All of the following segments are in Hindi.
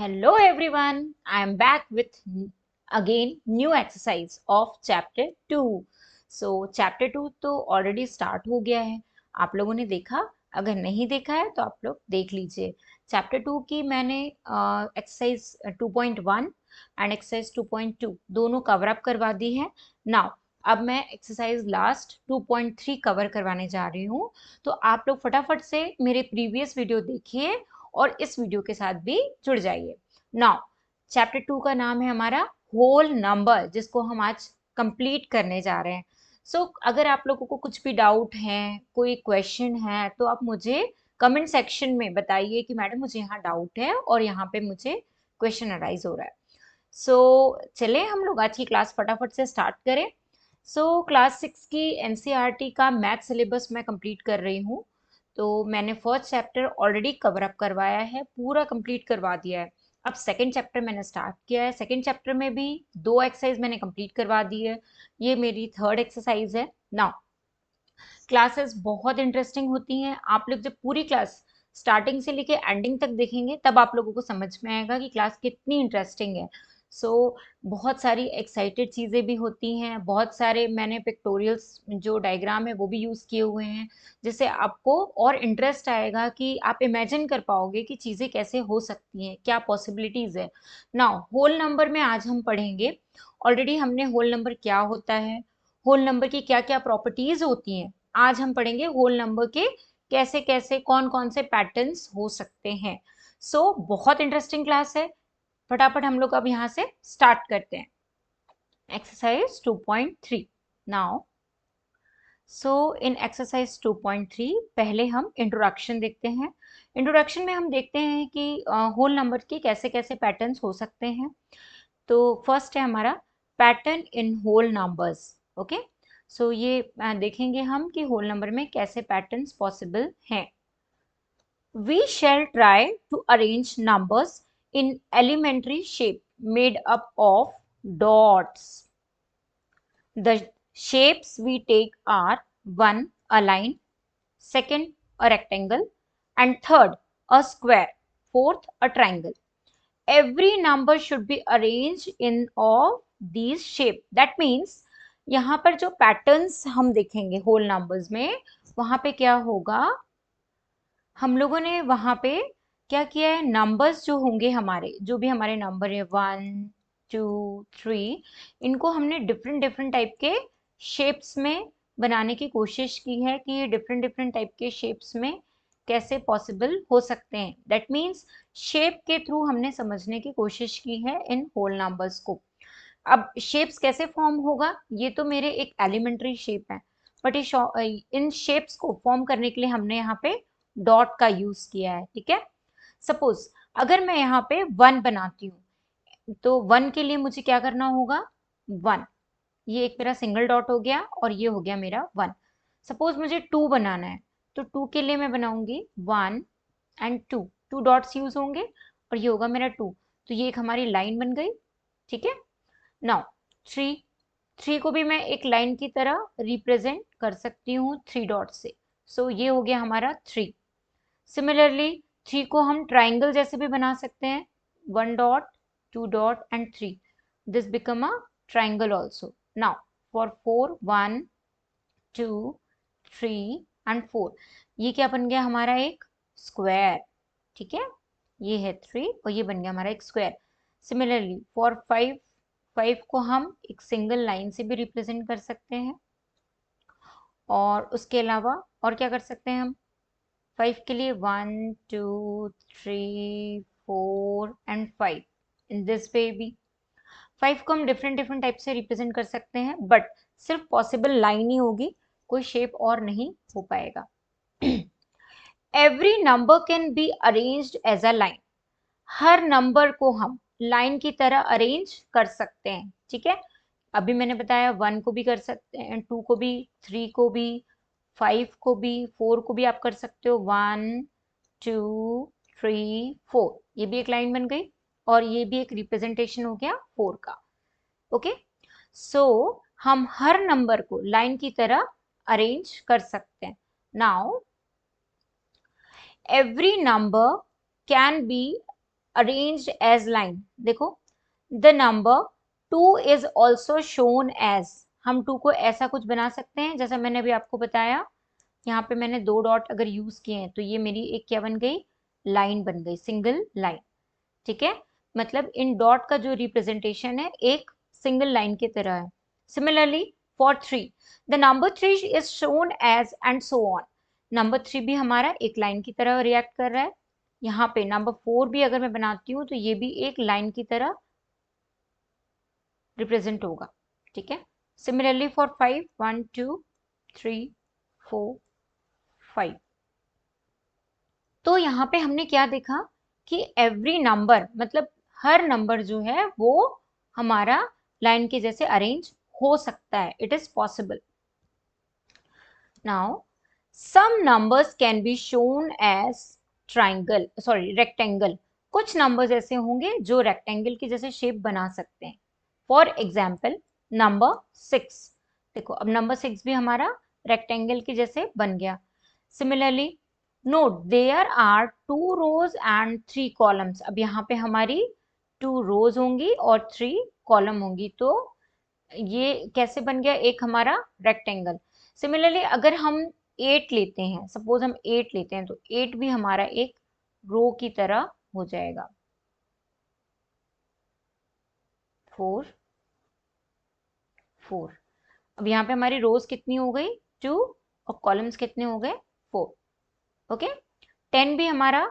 Hello everyone, I am back with again new exercise of chapter 2. So chapter 2 तो already start हो गया है. आप लोगों ने देखा? अगर नहीं देखा है तो आप लोग देख लीजिए. चैप्टर 2 की मैंने एक्सरसाइज 2.1 एंड एक्सरसाइज 2.2 दोनों कवर अप करवा दी है. नाउ अब मैं एक्सरसाइज लास्ट 2.3 कवर करवाने जा रही हूँ. तो आप लोग फटाफट से मेरे प्रीवियस वीडियो देखिए और इस वीडियो के साथ भी जुड़ जाइए. नाउ चैप्टर 2 का नाम है हमारा होल नंबर, जिसको हम आज कंप्लीट करने जा रहे हैं. सो अगर आप लोगों को कुछ भी डाउट है, कोई क्वेश्चन है, तो आप मुझे कमेंट सेक्शन में बताइए कि मैडम मुझे यहाँ डाउट है और यहाँ पे मुझे क्वेश्चन अराइज हो रहा है. चले हम लोग आज की क्लास फटाफट से स्टार्ट करें. क्लास 6 की एनसीईआरटी का मैथ सिलेबस मैं कंप्लीट कर रही हूँ. तो मैंने first chapter already cover up करवाया है, पूरा कंप्लीट करवा दिया है. अब सेकंड चैप्टर मैंने स्टार्ट किया है. सेकंड चैप्टर में भी 2 एक्सरसाइज मैंने कंप्लीट करवा दी है. ये मेरी थर्ड एक्सरसाइज है. नाउ क्लासेस बहुत इंटरेस्टिंग होती हैं. आप लोग जब पूरी क्लास स्टार्टिंग से लेके एंडिंग तक देखेंगे तब आप लोगों को समझ में आएगा कि क्लास कितनी इंटरेस्टिंग है. बहुत सारी एक्साइटेड चीज़ें भी होती हैं. बहुत सारे मैंने पिक्टोरियल्स जो डायग्राम है वो भी यूज़ किए हुए हैं, जिससे आपको और इंटरेस्ट आएगा कि आप इमेजिन कर पाओगे कि चीज़ें कैसे हो सकती हैं, क्या पॉसिबिलिटीज़ है. नाउ होल नंबर में आज हम पढ़ेंगे. ऑलरेडी हमने होल नंबर क्या होता है, होल नंबर की क्या क्या प्रॉपर्टीज होती हैं, आज हम पढ़ेंगे होल नंबर के कैसे कैसे कौन कौन से पैटर्न्स हो सकते हैं. बहुत इंटरेस्टिंग क्लास है. फटाफट हम लोग अब यहाँ से स्टार्ट करते हैं. एक्सरसाइज 2.3. नाउ इन एक्सरसाइज 2.3 पहले हम इंट्रोडक्शन देखते हैं. इंट्रोडक्शन में हम देखते हैं कि होल नंबर के कैसे कैसे पैटर्न्स हो सकते हैं. तो फर्स्ट है हमारा pattern in whole numbers. Okay, ये देखेंगे हम कि होल नंबर में कैसे पैटर्न्स पॉसिबल हैं. We shall try to arrange numbers in elementary shape made up of dots. The shapes we take are 1. A line, 2nd. A rectangle, and 3rd. A square, 4th. A triangle. Every number should be arranged in all these shape. That means यहाँ पर जो पैटर्न्स हम देखेंगे होल नंबर्स में, वहां पे क्या होगा, हम लोगों ने वहां पे क्या किया है, नंबर्स जो होंगे हमारे, जो भी हमारे नंबर है 1 2 3, इनको हमने डिफरेंट डिफरेंट टाइप के शेप्स में बनाने की कोशिश की है कि ये डिफरेंट डिफरेंट टाइप के शेप्स में कैसे पॉसिबल हो सकते हैं. दैट मीन्स शेप के थ्रू हमने समझने की कोशिश की है इन होल नंबर्स को. अब शेप्स कैसे फॉर्म होगा, ये तो मेरे एक एलिमेंट्री शेप है, बट इन शेप्स को फॉर्म करने के लिए हमने यहाँ पे डॉट का यूज किया है. ठीक है, सपोज अगर मैं यहाँ पे 1 बनाती हूँ, तो 1 के लिए मुझे क्या करना होगा, 1, ये एक मेरा सिंगल डॉट हो गया और ये हो गया मेरा 1. सपोज मुझे 2 बनाना है, तो 2 के लिए मैं बनाऊंगी 1 एंड 2, 2 डॉट्स यूज होंगे और ये होगा मेरा 2. तो ये एक हमारी लाइन बन गई. ठीक है. नाउ 3, 3 को भी मैं एक लाइन की तरह रिप्रेजेंट कर सकती हूँ 3 डॉट से. ये हो गया हमारा 3. सिमिलरली 3 को हम ट्राइंगल जैसे भी बना सकते हैं, 1 dot 2 dot and 3. This become a triangle also. Now for 4, 1 2 3 and 4, ये क्या बन गया हमारा, एक स्क्वायर. ठीक है, ये है 3 और ये बन गया हमारा एक स्क्वायर. सिमिलरली फॉर 5, 5 को हम एक सिंगल लाइन से भी रिप्रेजेंट कर सकते हैं. और उसके अलावा और क्या कर सकते हैं हम, 5 के लिए 1 2 3 4 एंड 5, इन दिस वे भी 5 को हम डिफरेंट डिफरेंट टाइप से रिप्रेजेंट कर सकते हैं, बट सिर्फ पॉसिबल लाइन ही होगी, कोई शेप और नहीं हो पाएगा. Every number can be arranged as a line. हर नंबर को हम लाइन की तरह अरेंज कर सकते हैं. ठीक है, अभी मैंने बताया 1 को भी कर सकते हैं, 2 को भी, 3 को भी, 5 को भी, 4 को भी आप कर सकते हो. 1 2 3 4, ये भी एक लाइन बन गई और ये भी एक रिप्रेजेंटेशन हो गया 4 का. ओके, हम हर नंबर को लाइन की तरह अरेंज कर सकते हैं. Now every number can be arranged as line, देखो the number 2 is also shown as, हम 2 को ऐसा कुछ बना सकते हैं जैसा मैंने अभी आपको बताया, यहाँ पे मैंने 2 डॉट अगर यूज किए हैं तो ये मेरी एक क्या बन गई, लाइन बन गई, सिंगल लाइन। ठीक है, मतलब इन डॉट का जो रिप्रेजेंटेशन है एक सिंगल लाइन की तरह है। Similarly for 3 the number 3 is shown as and so on, number 3 भी हमारा एक लाइन की तरह रिएक्ट कर रहा है। यहाँ पे नंबर 4 भी अगर मैं बनाती हूँ तो ये भी एक लाइन की तरह रिप्रेजेंट होगा। ठीक है, सिमिलरली फॉर 5 1 2 3 4 5। तो यहाँ पे हमने क्या देखा कि एवरी नंबर मतलब हर नंबर जो है वो हमारा लाइन के जैसे अरेंज हो सकता है, it is possible. Now some numbers can be shown as triangle, sorry rectangle, कुछ नंबर्स ऐसे होंगे जो रेक्टेंगल की जैसे शेप बना सकते हैं। फॉर एग्जाम्पल नंबर 6, देखो अब नंबर 6 भी हमारा रेक्टेंगल की जैसे बन गया। Similarly note there are 2 rows and 3 columns, अब यहाँ पे हमारी 2 रोज होंगी और 3 कॉलम होंगी, तो ये कैसे बन गया एक हमारा रेक्टेंगल। सिमिलरली अगर हम 8 लेते हैं, सपोज हम 8 लेते हैं तो 8 भी हमारा एक रो की तरह हो जाएगा। 4 4, अब यहाँ पे हमारी रोज कितनी हो गई 2 और कॉलम्स कितने हो गए 4। ओके, 10 भी हमारा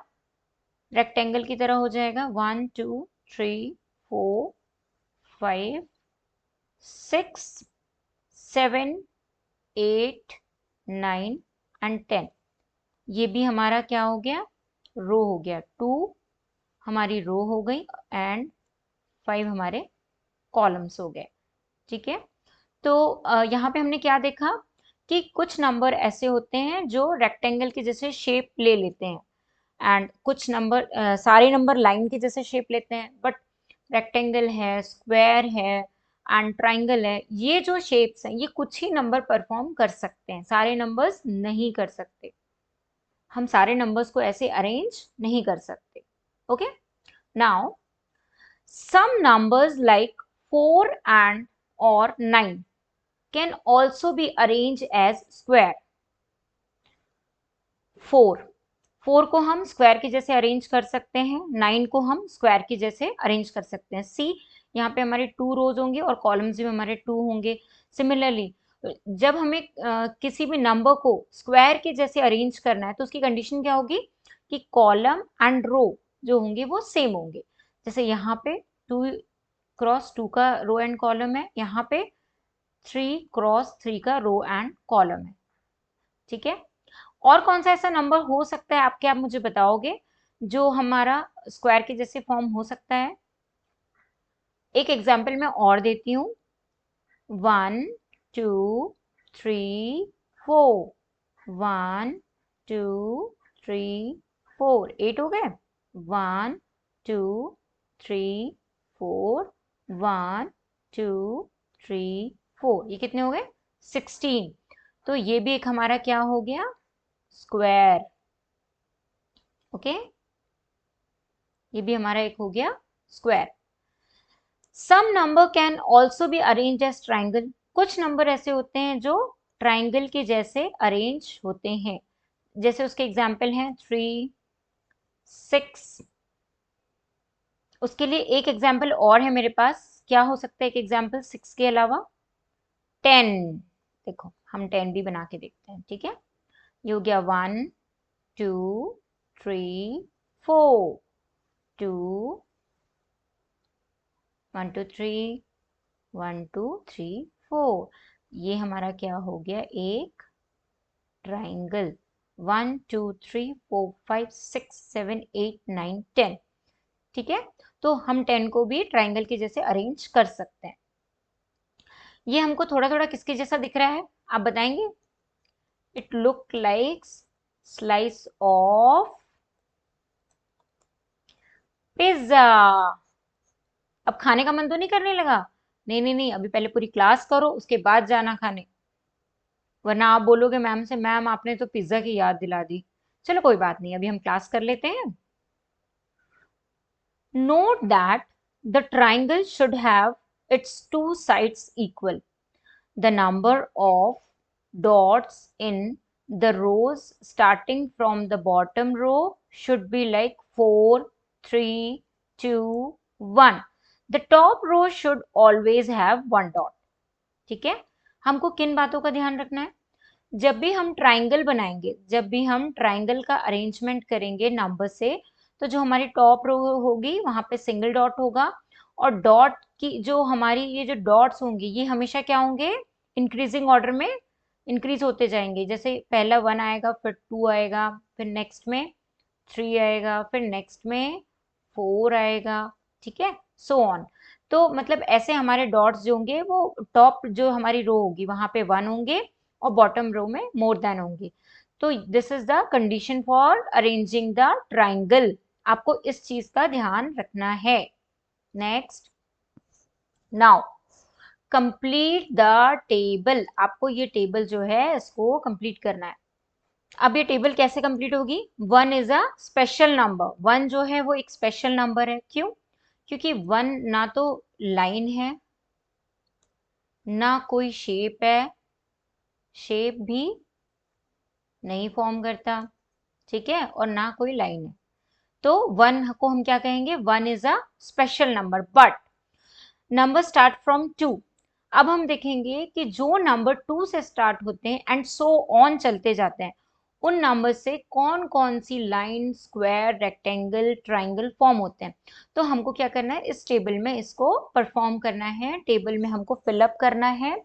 रेक्टेंगल की तरह हो जाएगा, 1 2 3 4 5 6 7 8 9 एंड 10, ये भी हमारा क्या हो गया रो हो गया, 2 हमारी रो हो गई एंड 5 हमारे कॉलम्स हो गए। ठीक है, तो यहाँ पे हमने क्या देखा कि कुछ नंबर ऐसे होते हैं जो रेक्टेंगल की जैसे शेप ले लेते हैं, एंड कुछ नंबर सारे नंबर लाइन के जैसे शेप लेते हैं, बट रेक्टेंगल है, स्क्वायर है एंड ट्राइंगल है, ये जो शेप्स हैं ये कुछ ही नंबर परफॉर्म कर सकते हैं, सारे नंबर्स नहीं कर सकते, हम सारे नंबर्स को ऐसे अरेंज नहीं कर सकते। Okay, now some numbers like 4 and और 9 can also be arrange as square. 4 को हम स्क्वायर के जैसे अरेंज कर सकते हैं, 9 को हम स्क्वायर के जैसे अरेंज कर सकते हैं। सी, यहाँ पे हमारे 2 रोज होंगे और कॉलम्स भी हमारे 2 होंगे। सिमिलरली जब हमें किसी भी नंबर को स्क्वायर के जैसे अरेंज करना है तो उसकी कंडीशन क्या होगी कि कॉलम एंड रो जो होंगे वो सेम होंगे। जैसे यहाँ पे 2 क्रॉस 2 का रो एंड कॉलम है, यहाँ पे 3 क्रॉस 3 का रो एंड कॉलम है। ठीक है, और कौन सा ऐसा नंबर हो सकता है आपके, आप मुझे बताओगे जो हमारा स्क्वायर के जैसे फॉर्म हो सकता है। एक एग्जाम्पल मैं और देती हूँ, 1 2 3 4, 1 2 3 4, 8 हो गए, 1 2 3 4, 1 2 3 4, ये कितने हो गए 16, तो ये भी एक हमारा क्या हो गया स्क्वायर। ओके, ये भी हमारा एक हो गया square. Some number can also be arrange as triangle, कुछ नंबर ऐसे होते हैं जो ट्राइंगल के जैसे अरेंज होते हैं, जैसे उसके एग्जाम्पल हैं 3 6। उसके लिए एक एग्जाम्पल और है मेरे पास, क्या हो सकता है एक एग्जाम्पल 6 के अलावा, 10। देखो हम 10 भी बना के देखते हैं। ठीक है, ये हो गया 1 2 3 4 2 1 2 3 1 2 3 4, ये हमारा क्या हो गया एक ट्राइंगल, 1 2 3 4 5 6 7 8 9 10। ठीक है, तो हम 10 को भी ट्राइंगल के जैसे अरेंज कर सकते हैं। ये हमको थोड़ा थोड़ा किसके जैसा दिख रहा है आप बताएंगे? It look like slice of pizza. अब खाने का मन तो नहीं करने लगा? नहीं नहीं नहीं, अभी पहले पूरी क्लास करो उसके बाद जाना खाने, वरना आप बोलोगे मैम से मैम आपने तो पिज्जा की याद दिला दी। चलो कोई बात नहीं, अभी हम क्लास कर लेते हैं। Note that the triangle should have its two sides equal. The number of dots in the rows starting from the bottom row should be like 4, 3, 2, 1. The top row should always have one dot. ठीक है, हमको किन बातों का ध्यान रखना है? जब भी हम ट्राइंगल बनाएंगे, जब भी हम ट्राइंगल का अरेंजमेंट करेंगे नंबर से, तो जो हमारी टॉप रो होगी वहां पे सिंगल डॉट होगा, और डॉट की जो हमारी ये जो डॉट्स होंगी ये हमेशा क्या होंगे, इंक्रीजिंग ऑर्डर में इंक्रीज होते जाएंगे। जैसे पहला 1 आएगा, फिर 2 आएगा, फिर नेक्स्ट में 3 आएगा, फिर नेक्स्ट में 4 आएगा, ठीक है, सो ऑन। तो मतलब ऐसे हमारे डॉट्स जो होंगे वो टॉप जो हमारी रो होगी वहां पे 1 होंगे और बॉटम रो में मोर देन होंगे। तो this is the condition for arranging the triangle. आपको इस चीज का ध्यान रखना है। Next, now complete the table. आपको ये टेबल जो है इसको कंप्लीट करना है। अब ये टेबल कैसे कंप्लीट होगी? 1 इज अ स्पेशल नंबर। 1 जो है वो एक स्पेशल नंबर है। क्यों? क्योंकि 1 ना तो लाइन है, ना कोई शेप है, शेप भी नहीं फॉर्म करता, ठीक है, और ना कोई लाइन है। तो 1 को हम क्या कहेंगे? 1 is a special number. But number start from 2। अब हम देखेंगे कि जो नंबर 2 से स्टार्ट होते हैं एंड सो ऑन चलते जाते हैं, उन नंबर से कौन कौन सी line, square, rectangle, triangle form होते हैं। तो हमको क्या करना है, इस टेबल में इसको परफॉर्म करना है। टेबल में हमको फिलअप करना है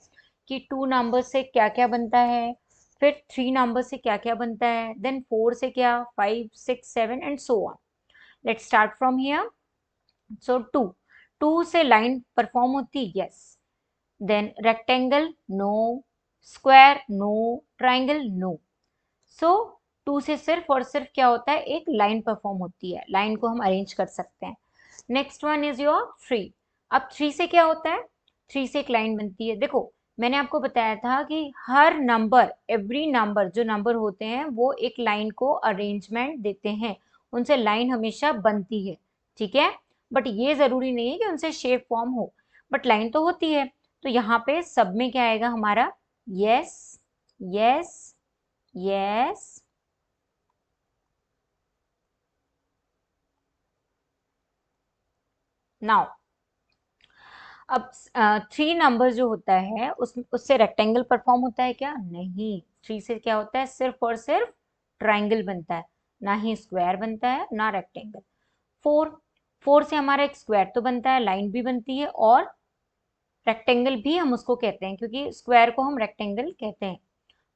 कि 2 नंबर से क्या क्या बनता है, फिर 3 नंबर से क्या क्या बनता है, देन 4 से क्या, 5, 6, 7 and so on. Let's start from here. So 2 से लाइन परफॉर्म होती है, yes. Then rectangle, no. Square, no. Triangle, no. So 2 से सिर्फ और सिर्फ क्या होता है, एक लाइन परफॉर्म होती है। लाइन को हम अरेंज कर सकते हैं। Next one is your 3। अब 3 से क्या होता है? 3 से एक लाइन बनती है। देखो, मैंने आपको बताया था कि हर नंबर, एवरी नंबर, जो नंबर होते हैं वो एक लाइन को अरेंजमेंट देते हैं, उनसे लाइन हमेशा बनती है, ठीक है। बट ये जरूरी नहीं है कि उनसे शेप फॉर्म हो, बट लाइन तो होती है। तो यहाँ पे सब में क्या आएगा हमारा? Yes, yes, yes. नाउ अब 3 नंबर जो होता है उससे रेक्टेंगल परफॉर्म होता है क्या? नहीं। 3 से क्या होता है? सिर्फ और सिर्फ ट्राइंगल बनता है, ना ही स्क्वायर बनता है, ना रेक्टेंगल। 4 से हमारा एक स्क्वायर तो बनता है, लाइन भी बनती है, और रेक्टेंगल भी हम उसको कहते हैं, क्योंकि स्क्वायर को हम रेक्टेंगल कहते हैं।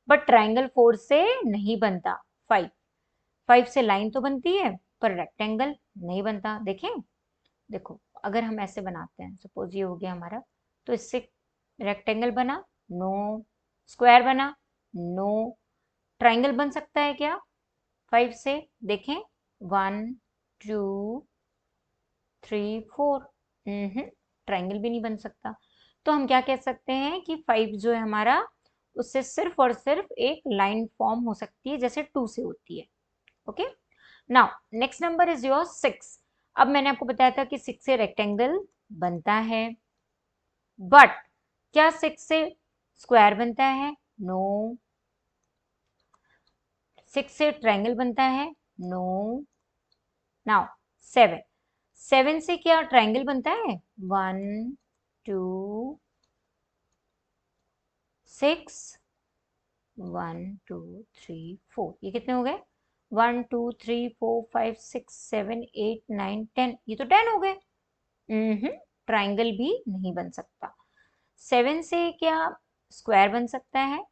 बट ट्राइंगल 4 से नहीं बनता। 5 से लाइन तो बनती है पर रेक्टेंगल नहीं बनता। देखें, देखो, अगर हम ऐसे बनाते हैं, सपोज ये हो गया हमारा, तो इससे रेक्टेंगल बना? नो। स्क्वायर बना? नो। ट्राइंगल बन सकता है क्या 5 से? देखें, 1, 2, 3, 4। ट्राइंगल भी नहीं बन सकता। तो हम क्या कह सकते हैं कि 5 जो है हमारा, उससे सिर्फ और सिर्फ एक लाइन फॉर्म हो सकती है, जैसे 2 से होती है। Okay. Now next number is your 6। अब मैंने आपको बताया था कि 6 से रेक्टेंगल बनता है, बट क्या 6 से स्क्वायर बनता है? नो। 6 से ट्रायंगल बनता है? नो। नाउ 7। 7 से क्या ट्रायंगल बनता है? 1, 2, 6, 1, 2, 3, 4। ये कितने हो गए? 1, 2, 3, 4, 5, 6, 7, 8, 9, 10। ये तो 10 हो गए। ट्राइंगल भी नहीं बन सकता। 7 से क्या स्क्वायर बन सकता है?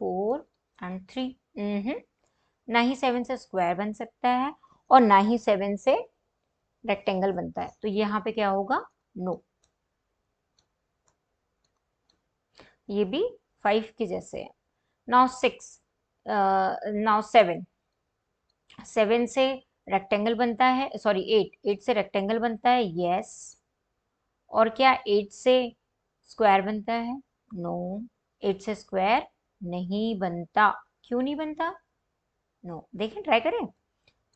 4 एंड 3। ना ही 7 से स्क्वायर बन सकता है, और ना ही 7 से रेक्टेंगल बनता है। तो यहाँ पे क्या होगा? नो। ये भी 5 के जैसे है। Now 6, now 7। 7 से रेक्टेंगल बनता है, सॉरी 8 से रेक्टेंगल बनता है, यस। और क्या 8 से स्क्वायर बनता है? नो। 8 से स्क्वायर नहीं बनता। क्यों नहीं बनता? नो। देखें, ट्राई करें।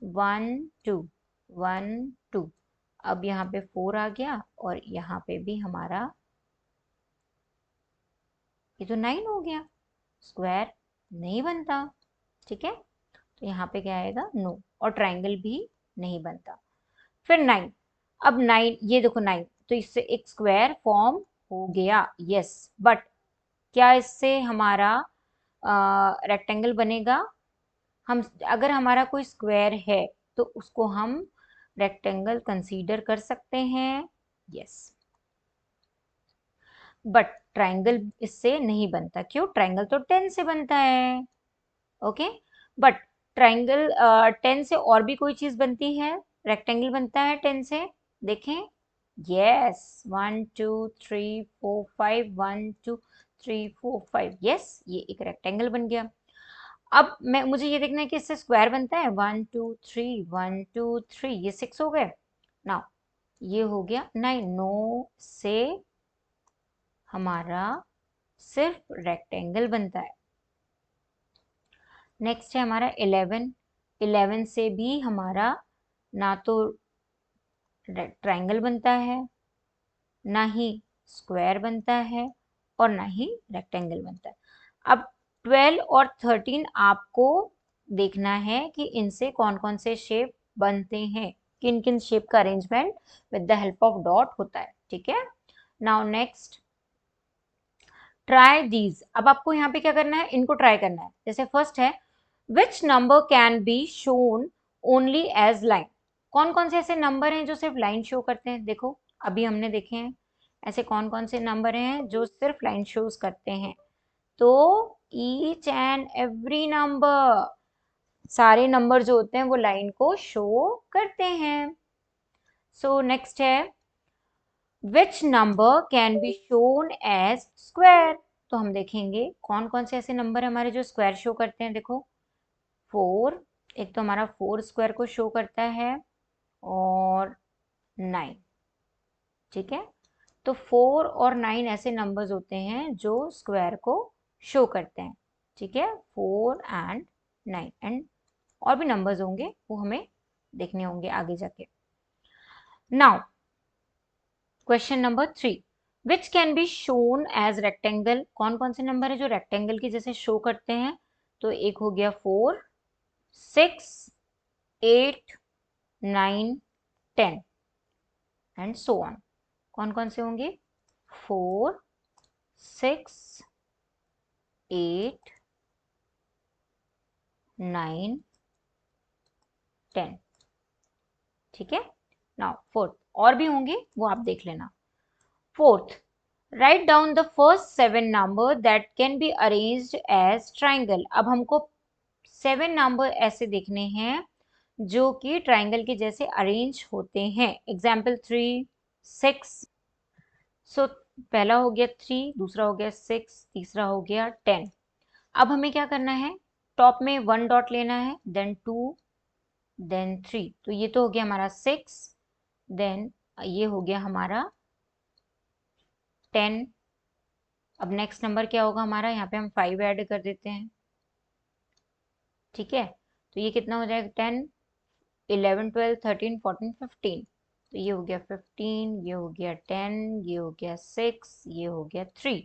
1, 2, 1, 2। अब यहाँ पे 4 आ गया और यहाँ पे भी हमारा ये तो 9 हो गया, स्क्वायर नहीं बनता। ठीक है, तो यहाँ पे क्या आएगा, नो, और ट्राइंगल भी नहीं बनता। फिर 9, अब 9, ये देखो 9, तो इससे एक स्क्वायर फॉर्म हो गया, यस, बट क्या इससे हमारा रेक्टेंगल बनेगा? हम अगर हमारा कोई स्क्वायर है तो उसको हम रेक्टेंगल कंसीडर कर सकते हैं, यस, बट ट्राइंगल इससे नहीं बनता। क्यों? ट्राइंगल तो 10 से बनता है, ओके, बट ट्राइंगल 10 से और भी कोई चीज बनती है, रेक्टेंगल बनता है 10 से, देखें, यस, 1 2 3 4 5, 1 2 3 4 5, यस, ये एक रेक्टेंगल बन गया। अब मैं मुझे ये देखना है कि इससे स्क्वायर बनता है, 1 2 3 1 2 3, ये 6 हो गए ना, ये हो गया 9, नो से हमारा सिर्फ रेक्टेंगल बनता है। नेक्स्ट है हमारा 11, 11 से भी हमारा ना तो ट्राइंगल बनता है, ना ही स्क्वायर बनता है, और ना ही रेक्टेंगल बनता है। अब 12 और 13 आपको देखना है कि इनसे कौन कौन से शेप बनते हैं, किन किन शेप का arrangement with the help of dot होता है। ठीक है, नाउ नेक्स्ट, ट्राई दीज। अब आपको यहाँ पे क्या करना है, इनको ट्राई करना है। जैसे फर्स्ट है, which number can be shown only as line. कौन कौन से ऐसे नंबर हैं जो सिर्फ लाइन शो करते हैं? देखो, अभी हमने देखे हैं ऐसे कौन कौन से नंबर हैं जो सिर्फ लाइन शोज करते हैं। तो ईच एंड एवरी नंबर, सारे नंबर जो होते हैं वो लाइन को शो करते हैं। सो नेक्स्ट है, which number can be shown as square. तो हम देखेंगे कौन कौन से ऐसे नंबर हमारे जो स्क्वायर शो करते हैं। देखो, 4, एक तो हमारा 4 स्क्वायर को शो करता है, और 9। ठीक है, तो 4 और 9 ऐसे नंबर्स होते हैं जो स्क्वायर को शो करते हैं। ठीक है, 4 एंड 9, एंड और भी नंबर्स होंगे वो हमें देखने होंगे आगे जाके। Now question number 3, which can be shown as rectangle. कौन कौन से नंबर है जो रेक्टेंगल की जैसे शो करते हैं? तो एक हो गया 4, 6, 8, 9, 10 एंड सो ऑन। कौन कौन से होंगे? 4, 6, 8, 9, 10। ठीक है, नाउ फोर्थ, और भी होंगे वो आप देख लेना। Fourth, right down the first 7 number that can be arranged as triangle. अब हमको 7 नंबर ऐसे देखने हैं जो कि ट्राइंगल के जैसे अरेंज होते हैं। एग्जाम्पल 3, 6। सो पहला हो गया 3, दूसरा हो गया 6, तीसरा हो गया 10। अब हमें क्या करना है, टॉप में 1 डॉट लेना है, देन 2, देन 3। तो ये तो हो गया हमारा 6, देन ये हो गया हमारा 10। अब नेक्स्ट नंबर क्या होगा हमारा, यहाँ पे हम 5 ऐड कर देते हैं। ठीक है, तो ये कितना हो जाएगा, 10, 11, 12, 13, 14, 15। तो ये हो गया 15, ये हो गया 10, ये हो गया 6, ये हो गया 3।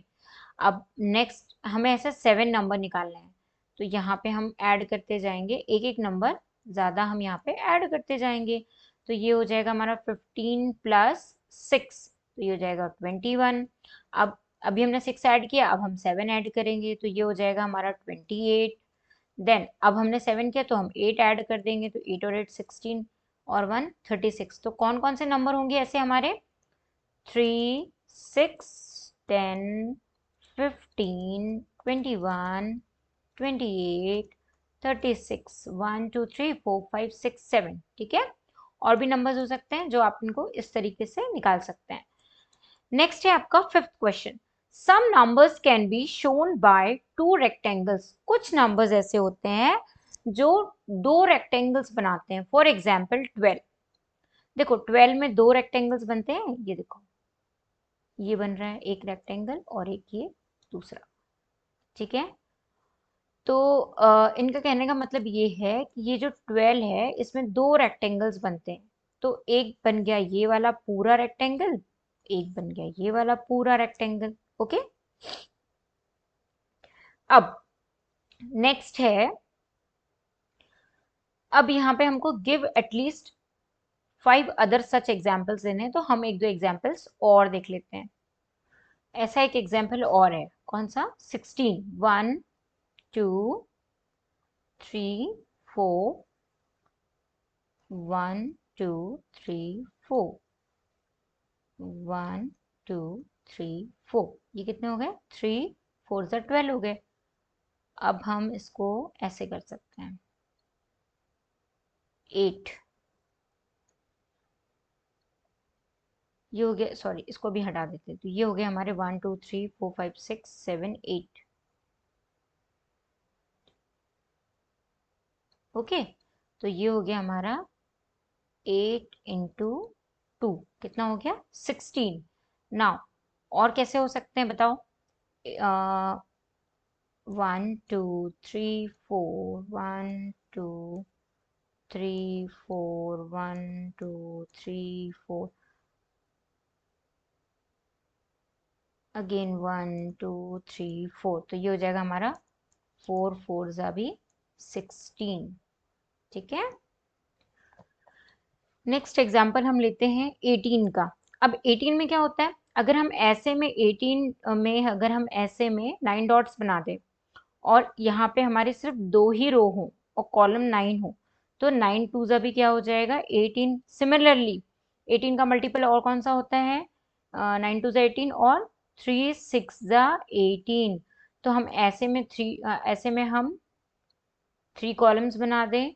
अब नेक्स्ट हमें ऐसे 7 नंबर निकालना है, तो यहाँ पे हम ऐड करते जाएंगे, एक एक नंबर ज़्यादा हम यहाँ पे ऐड करते जाएंगे। तो ये हो जाएगा हमारा 15 प्लस 6, तो ये हो जाएगा 21। अब अभी हमने 6 ऐड किया, अब हम 7 ऐड करेंगे, तो ये हो जाएगा हमारा 28। देन अब हमने 7 किया तो हम 8 ऐड कर देंगे, तो 8 और 8 16, और 1 36। तो कौन कौन से नंबर होंगे ऐसे हमारे, 3, 6, 10, 15, 21, 28, 36, 1 2 3 4 5 6 7। ठीक है, और भी नंबर्स हो सकते हैं जो आप इनको इस तरीके से निकाल सकते हैं। नेक्स्ट है आपका fifth question, some numbers can be shown by 2 rectangles. कुछ नंबर्स ऐसे होते हैं जो 2 रेक्टेंगल्स बनाते हैं। For example 12। देखो 12 में 2 रेक्टेंगल्स बनते हैं, ये देखो, ये बन रहा है एक रेक्टेंगल और एक ये दूसरा। ठीक है, तो इनका कहने का मतलब ये है कि ये जो 12 है इसमें 2 रेक्टेंगल्स बनते हैं। तो एक बन गया ये वाला पूरा रेक्टेंगल, एक बन गया ये वाला पूरा रेक्टेंगल। ओके, अब नेक्स्ट है, अब यहाँ पे हमको give at least 5 other such examples देने हैं, तो हम एक दो एग्जाम्पल्स और देख लेते हैं। ऐसा एक एग्जाम्पल और है, कौन सा? 16, 1 2 3 4, 1 2 3 4, 1 2 3 4, ये कितने हो गए? 3 4 से 12 हो गए। अब हम इसको ऐसे कर सकते हैं, 8, ये हो गया, सॉरी इसको भी हटा देते हैं, तो ये हो गए हमारे 1 2 3 4 5 6 7 8। ओके, तो ये हो गया हमारा 8 इंटू 2, कितना हो गया? 16। नाउ और कैसे हो सकते हैं बताओ? 1 2 3 4, 1 2 3 4, 1 2 3 4, अगेन 1 2 3 4, तो ये हो जाएगा हमारा 4 4 जा भी 16। ठीक है, नेक्स्ट एग्जाम्पल हम लेते हैं 18 का। अब 18 में क्या होता है, अगर हम ऐसे में 18 में अगर हम ऐसे में 9 डॉट्स बना दें और यहाँ पे हमारे सिर्फ 2 ही रो हो और कॉलम 9 हो, तो 9 टू जा भी क्या हो जाएगा? 18। सिमिलरली 18 का मल्टीपल और कौन सा होता है? 9 टू जा 18 और 3 6 जा 18। तो हम ऐसे में ऐसे में हम 3 कॉलम्स बना दें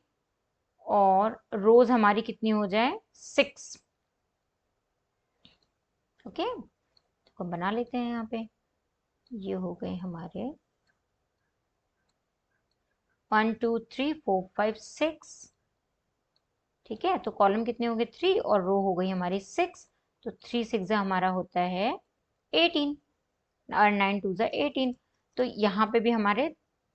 और रोज हमारी कितनी हो जाए? 6। ओके, तो बना लेते हैं यहाँ पे, ये हो गए हमारे 1 2 3 4 5 6। ठीक है, तो कॉलम कितने हो गए? 3 और रो हो गई हमारी 6। तो 3 6 हमारा होता है 18 और 9 2 18। तो यहाँ पे भी हमारे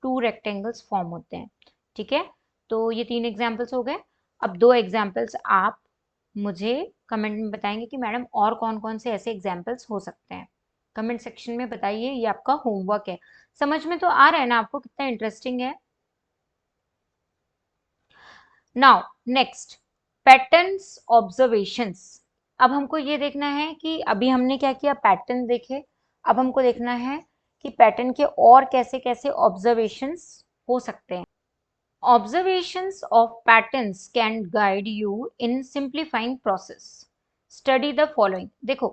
2 रेक्टेंगल्स फॉर्म होते हैं। ठीक है, तो ये 3 एग्जाम्पल्स हो गए। अब 2 एग्जाम्पल्स आप मुझे कमेंट में बताएंगे कि मैडम और कौन कौन से ऐसे एग्जाम्पल्स हो सकते हैं। कमेंट सेक्शन में बताइए, ये आपका होमवर्क है। समझ में तो आ रहा है ना आपको कितना इंटरेस्टिंग है? Now next, patterns observations. अब हमको ये देखना है कि अभी हमने क्या किया, पैटर्न देखे। अब हमको देखना है कि पैटर्न के और कैसे कैसे ऑब्जर्वेशंस हो सकते हैं। Observations of patterns can guide you in simplifying process. Study the following. देखो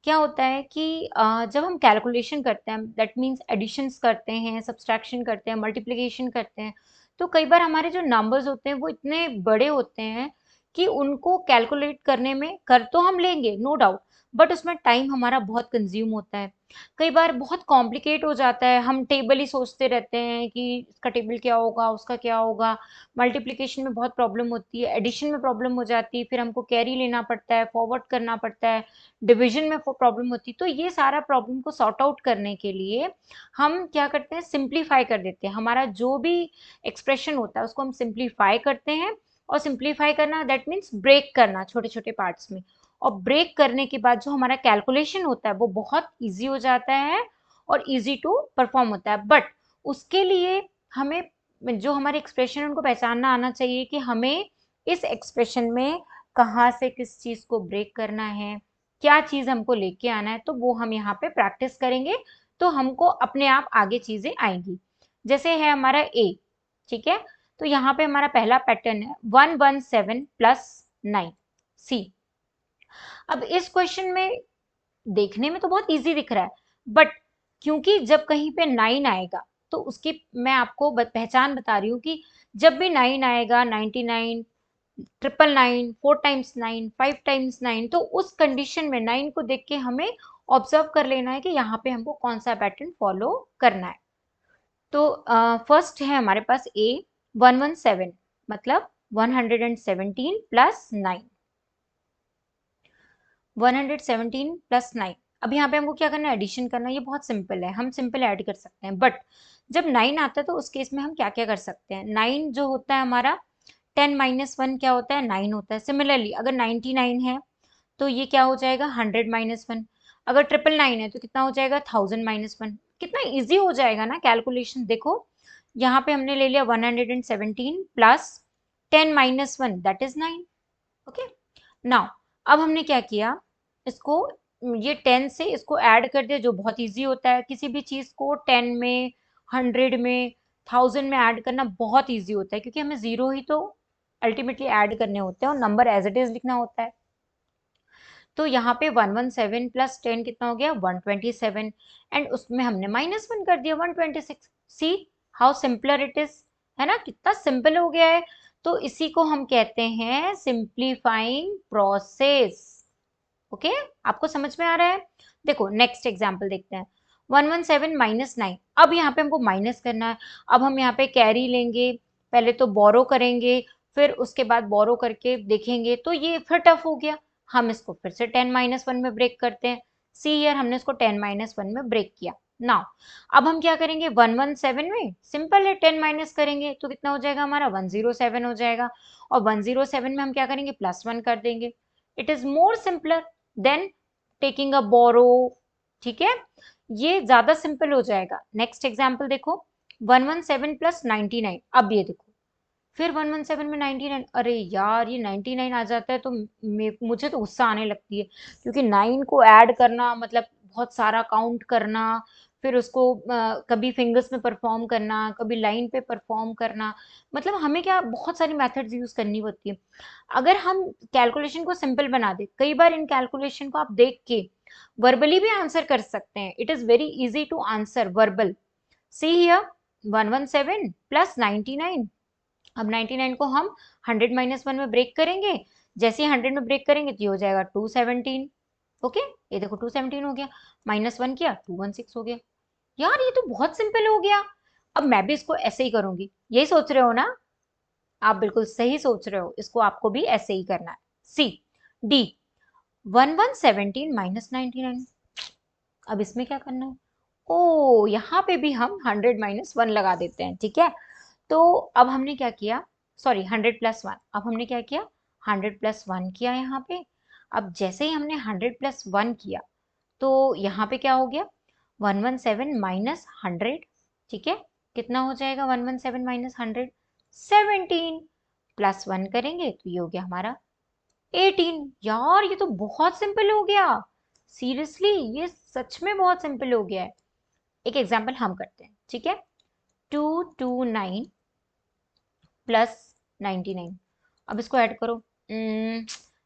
क्या होता है कि जब हम कैलकुलेशन करते हैं, दैट मीन्स एडिशंस करते हैं, सब्सट्रैक्शन करते हैं, मल्टीप्लिकेशन करते हैं, तो कई बार हमारे जो नंबर्स होते हैं वो इतने बड़े होते हैं कि उनको कैलकुलेट करने में कर तो हम लेंगे नो डाउट, बट उसमें टाइम हमारा बहुत कंज्यूम होता है। कई बार बहुत कॉम्प्लिकेट हो जाता है, हम टेबल ही सोचते रहते हैं कि इसका टेबल क्या होगा, उसका क्या होगा। मल्टीप्लिकेशन में बहुत प्रॉब्लम होती है, एडिशन में प्रॉब्लम हो जाती है, फिर हमको कैरी लेना पड़ता है, फॉरवर्ड करना पड़ता है, डिवीजन में प्रॉब्लम होती है। तो ये सारा प्रॉब्लम को सॉर्ट आउट करने के लिए हम क्या करते हैं, सिंप्लीफाई कर देते हैं। हमारा जो भी एक्सप्रेशन होता है उसको हम सिंप्लीफाई करते हैं, और सिंप्लीफाई करना दैट मीन्स ब्रेक करना छोटे छोटे पार्ट्स में। और ब्रेक करने के बाद जो हमारा कैलकुलेशन होता है वो बहुत ईजी हो जाता है और ईजी टू परफॉर्म होता है। बट उसके लिए हमें जो हमारे एक्सप्रेशन है उनको पहचानना आना चाहिए कि हमें इस एक्सप्रेशन में कहाँ से किस चीज को ब्रेक करना है, क्या चीज हमको लेके आना है। तो वो हम यहाँ पे प्रैक्टिस करेंगे तो हमको अपने आप आगे चीजें आएंगी। जैसे है हमारा ए, ठीक है, तो यहाँ पे हमारा पहला पैटर्न है 117 प्लस 9 सी। अब इस क्वेश्चन में देखने में तो बहुत इजी दिख रहा है, बट क्योंकि जब कहीं पे 9 आएगा तो उसकी मैं आपको पहचान बता रही हूँ कि जब भी 9 आएगा, 99, 999, 4 टाइम्स 9, 5 टाइम्स 9, तो उस कंडीशन में 9 को देख के हमें ऑब्जर्व कर लेना है कि यहाँ पे हमको कौन सा पैटर्न फॉलो करना है। तो फर्स्ट है हमारे पास ए 117, मतलब 117 प्लस 9, 117 प्लस 9। अब यहाँ पे हमको क्या करना है, एडिशन करना है। ये बहुत सिंपल है, हम सिंपल ऐड कर सकते हैं। बट जब 9 आता है तो उस केस में हम क्या क्या कर सकते हैं, 9 जो होता है हमारा 10 माइनस 1 क्या होता है, 9 होता है। सिमिलरली अगर 99 है तो ये क्या हो जाएगा, 100 माइनस 1। अगर 999 है तो कितना हो जाएगा, 1000 माइनस 1। कितना इजी हो जाएगा ना कैलकुलेशन। देखो यहाँ पे हमने ले लिया 117 plus 10 minus 1 that is 9। Okay, now अब हमने क्या किया, इसको ये 10 से इसको ऐड कर दिया, जो बहुत इजी होता है। किसी भी चीज को 10 में, 100 में, 1000 में ऐड करना बहुत इजी होता है, क्योंकि हमें जीरो ही तो अल्टीमेटली ऐड करने होते हैं और नंबर एज इट इज लिखना होता है। तो यहाँ पे 117 प्लस 10 कितना हो गया, 127, एंड उसमें हमने माइनस 1 कर दिया 126। See how simpler it is, है ना, कितना सिंपल हो गया है। तो इसी को हम कहते हैं सिंप्लीफाइंग प्रोसेस। ओके, आपको समझ में आ रहा है। देखो नेक्स्ट एग्जाम्पल देखते हैं, 117 माइनस 9। अब यहाँ पे हमको माइनस करना है। अब हम यहाँ पे कैरी लेंगे, पहले तो बोरो करेंगे, फिर उसके बाद बोरो करके देखेंगे, तो ये फिर टफ हो गया। हम इसको फिर से 10 माइनस 1 में ब्रेक करते हैं। सी ईयर हमने इसको 10 माइनस 1 में ब्रेक किया। नाउ अब हम क्या करेंगे, 117 में सिंपल है 10 माइनस करेंगे तो कितना हो जाएगा हमारा, 107 हो जाएगा। और 107 में हम क्या करेंगे, प्लस 1 कर देंगे। It is more simpler than taking a borrow. ठीक है, ये ज्यादा सिंपल हो जाएगा। नेक्स्ट एग्जाम्पल देखो, 117 प्लस 99। अब ये देखो फिर 117 में 99, अरे यार ये 99 आ जाता है तो मुझे तो गुस्सा आने लगती है, क्योंकि 9 को ऐड करना मतलब बहुत सारा काउंट करना, फिर उसको कभी फिंगर्स में परफॉर्म करना, कभी लाइन पे परफॉर्म करना, मतलब हमें क्या बहुत सारी मेथड्स यूज करनी होती है। अगर हम कैलकुलेशन को सिंपल बना दे, कई बार इन कैलकुलेशन को आप देख के वर्बली भी आंसर कर सकते हैं। It is very easy to answer verbal. See here 117 plus 99। अब 99 को हम 100 माइनस 1 में ब्रेक करेंगे। जैसे ही 100 में ब्रेक करेंगे तो ये हो जाएगा 217। ओके, ये देखो 217 हो गया, माइनस 1 किया 216 हो गया। यार ये तो बहुत सिंपल हो गया। अब मैं भी इसको ऐसे ही करूंगी, यही सोच रहे हो ना, आप बिल्कुल सही सोच रहे हो, इसको आपको भी ऐसे ही करना है। See D 1117 minus 99। अब इसमें क्या करना है, ओ यहाँ पे भी हम 100 माइनस 1 लगा देते हैं। ठीक है, तो अब हमने क्या किया, सॉरी 100 प्लस 1। अब हमने क्या किया, 100 प्लस 1 किया यहाँ पे। अब जैसे ही हमने 100 प्लस 1 किया तो यहाँ पे क्या हो गया, 117 माइनस 100। ठीक है, कितना हो जाएगा 117 माइनस 100, 17। प्लस 1 करेंगे तो ये हो गया हमारा 18। यार ये तो बहुत सिंपल हो गया, सीरियसली ये सच में बहुत सिंपल हो गया है। एक एग्जाम्पल हम करते हैं, ठीक है। 229 प्लस 99। अब इसको ऐड करो।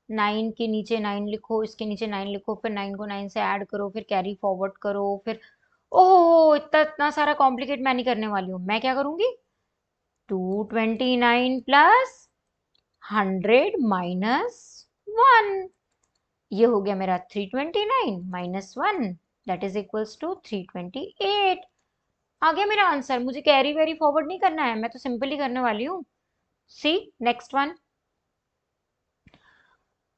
9 के नीचे 9 लिखो, इसके नीचे 9 लिखो, फिर 9 को 9 से ऐड करो, फिर कैरी फॉरवर्ड करो, फिर ओह इतना इतना सारा कॉम्प्लिकेट मैं नहीं करने वाली हूँ। मैं क्या करूंगी, 229 प्लस 100 माइनस 1। ये हो गया मेरा 329 minus 1 that is equals to 328। आ गया मेरा आंसर, मुझे कैरी वेरी फॉरवर्ड नहीं करना है, मैं तो सिंपल ही करने वाली हूँ। See next one,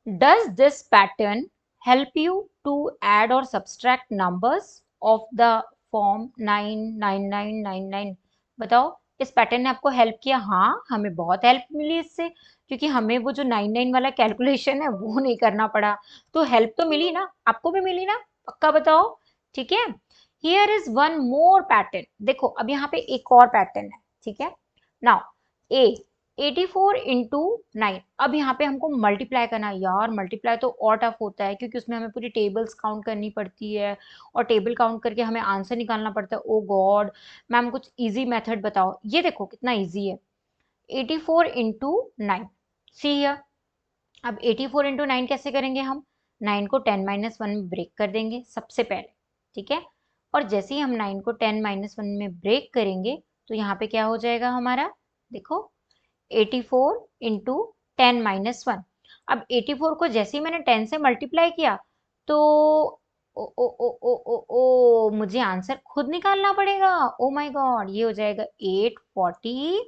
does this pattern help you to add or subtract numbers of the form 99999? बताओ इस पैटर्न ने आपको हेल्प किया। हाँ हमें बहुत हेल्प मिली इससे, क्योंकि हमें वो जो 99 वाला कैलकुलेशन है वो नहीं करना पड़ा। तो हेल्प तो मिली ना, आपको भी मिली ना, पक्का बताओ। ठीक है, here is one more pattern. देखो अब यहाँ पे एक और पैटर्न है, ठीक है। नाउ ए 84 इंटू 9। अब यहाँ पे हमको मल्टीप्लाई करना है। यार मल्टीप्लाई तो और टफ होता है, क्योंकि उसमें हमें पूरी टेबल्स काउंट करनी पड़ती है, और टेबल काउंट करके हमें आंसर निकालना पड़ता है। ओ गॉड, मैम कुछ इजी मेथड बताओ। ये देखो कितना इजी है, 84 इंटू 9। सी हियर, अब 84 इंटू 9 कैसे करेंगे हम, 9 को 10 माइनस 1 में ब्रेक कर देंगे सबसे पहले। ठीक है, और जैसे ही हम 9 को 10 माइनस 1 में ब्रेक करेंगे तो यहाँ पे क्या हो जाएगा हमारा, देखो 84 इंटू 10 माइनस 1। अब 84 को जैसे ही मैंने 10 से मल्टीप्लाई किया तो ओ ओ ओ ओ ओ ओ मुझे आंसर खुद निकालना पड़ेगा। ओ माय गॉड, ये हो जाएगा 840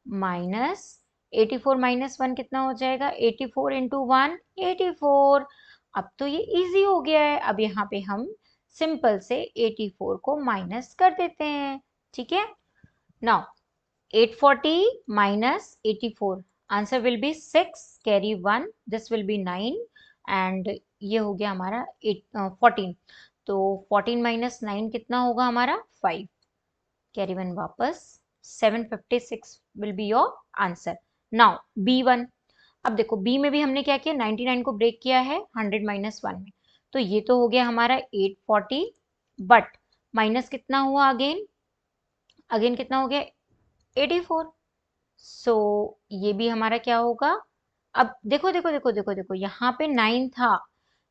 माइनस 84 माइनस 1 कितना हो जाएगा, 84 इंटू 1 84। अब तो ये इजी हो गया है। अब यहाँ पे हम सिंपल से 84 को माइनस कर देते हैं। ठीक है, now 840 minus 84, answer will be 6, carry 1, this will be 9 and ये हो गया हमारा 14। तो 14 माइनस 9 कितना होगा हमारा 5, कैरी 1 वापस, 756 will be your answer. Now B1, अब देखो बी में भी हमने क्या किया, 99 को ब्रेक किया है 100 माइनस 1 में, तो ये तो हो गया हमारा 840, बट माइनस कितना हुआ अगेन, अगेन कितना हो गया 84। सो ये भी हमारा क्या होगा, अब देखो देखो देखो देखो देखो यहाँ पे 9 था,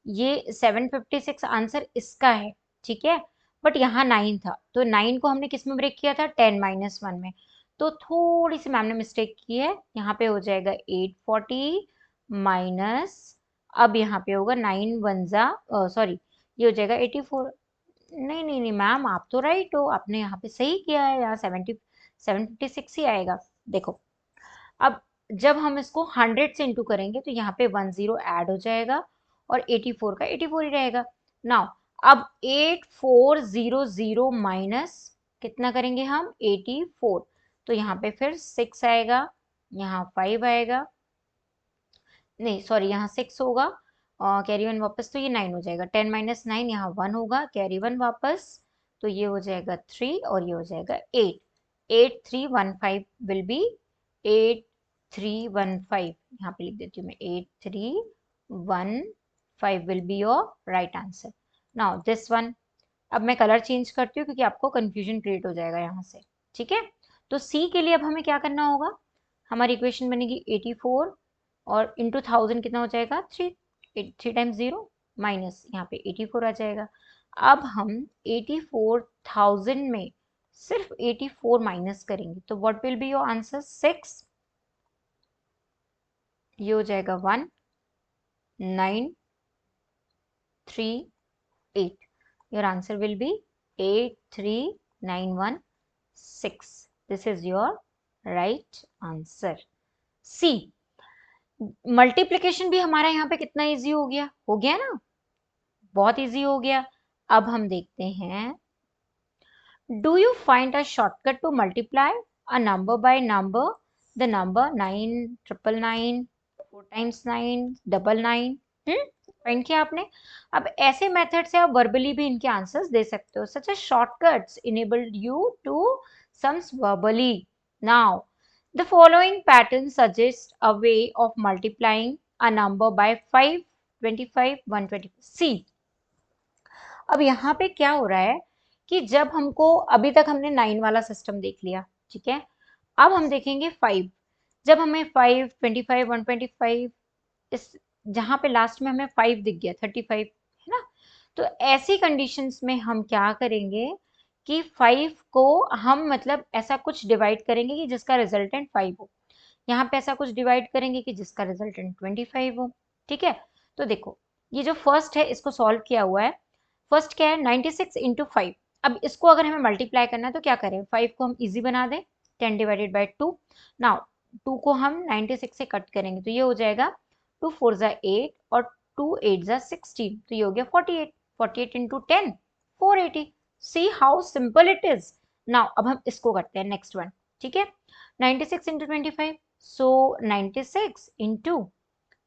ये 756 आंसर इसका है, ठीक है, बट यहाँ 9 था, तो 9 को हमने किस में ब्रेक किया था, 10 माइनस 1 में, तो थोड़ी सी मैम ने मिस्टेक की है, यहाँ पे हो जाएगा 840 माइनस, अब यहाँ पे होगा 9 वन जा, सॉरी ये हो जाएगा 84। नहीं नहीं नहीं मैम, आप तो राइट हो, आपने यहाँ पे सही किया है, यहाँ 756 ही आएगा। देखो अब जब हम इसको 100 से इंटू करेंगे तो यहाँ पे 10 ऐड हो जाएगा और 84 का 84 ही रहेगा। नाउ अब 8400 माइनस कितना करेंगे हम 84, तो यहाँ पे फिर 6 आएगा, यहाँ 5 आएगा, नहीं सॉरी यहाँ 6 होगा, कैरी 1 वापस, तो ये 9 हो जाएगा, 10 माइनस 9 यहाँ 1 होगा, कैरी 1 वापस, तो ये हो जाएगा 3 और ये हो जाएगा 8, 8315 विल बी 8315, यहाँ पे लिख देती हूँ मैं 8315 will be your right answer. Now this one, अब मैं कलर चेंज करती हूँ क्योंकि आपको कंफ्यूजन क्रिएट हो जाएगा यहाँ से, ठीक है। तो सी के लिए अब हमें क्या करना होगा, हमारी इक्वेशन बनेगी 84 और इंटू 1000 कितना हो जाएगा 3, 3 टाइम्स 0 माइनस यहाँ पे 84 आ जाएगा। अब हम 84,000 में सिर्फ 84 माइनस करेंगे तो what will be your answer 6, ये हो जाएगा 1 9 3 8, your answer will be 83916, this is your right answer। C, multiplication भी हमारा यहाँ पे कितना इजी हो गया ना, बहुत इजी हो गया। अब हम देखते हैं, do you find a shortcut to multiply a number by number, the number 9,999, 4 times 9 999, find किया आपने। अब ऐसे मेथड से आप वर्बली भी इनके आंसर्स दे सकते हो, such a shortcuts enabled you to sums verbally. Now the following pattern suggest a way of multiplying a number by 5, 25, 125। See, अब यहाँ पे क्या हो रहा है कि जब हमको, अभी तक हमने 9 वाला सिस्टम देख लिया, ठीक है, अब हम देखेंगे 5, जब हमें 5, 25, 125, इस जहां पे लास्ट में हमें 5 दिख गया 35 है ना, तो ऐसी कंडीशंस में हम क्या करेंगे कि 5 को हम मतलब ऐसा कुछ डिवाइड करेंगे कि जिसका रिजल्टेंट 5 हो, यहाँ पे ऐसा कुछ डिवाइड करेंगे कि जिसका रिजल्टेंट 25 हो, ठीक है। तो देखो ये जो फर्स्ट है इसको सॉल्व किया हुआ है, फर्स्ट क्या है 96 इंटू 5, अब इसको अगर हमें मल्टीप्लाई करना है तो क्या करें, 5 को हम इजी बना दें 10 डिवाइडेड बाई 2, नाउ 2 को हम 96 से कट करेंगे तो ये हो जाएगा 2 4 जा 8 और 2 8 जा 16, तो ये हो गया 48, 48 into 10 480। See how simple it is. Now अब हम इसको करते हैं नेक्स्ट वन, ठीक है, 96 इंटू 25, सो 96 इंटू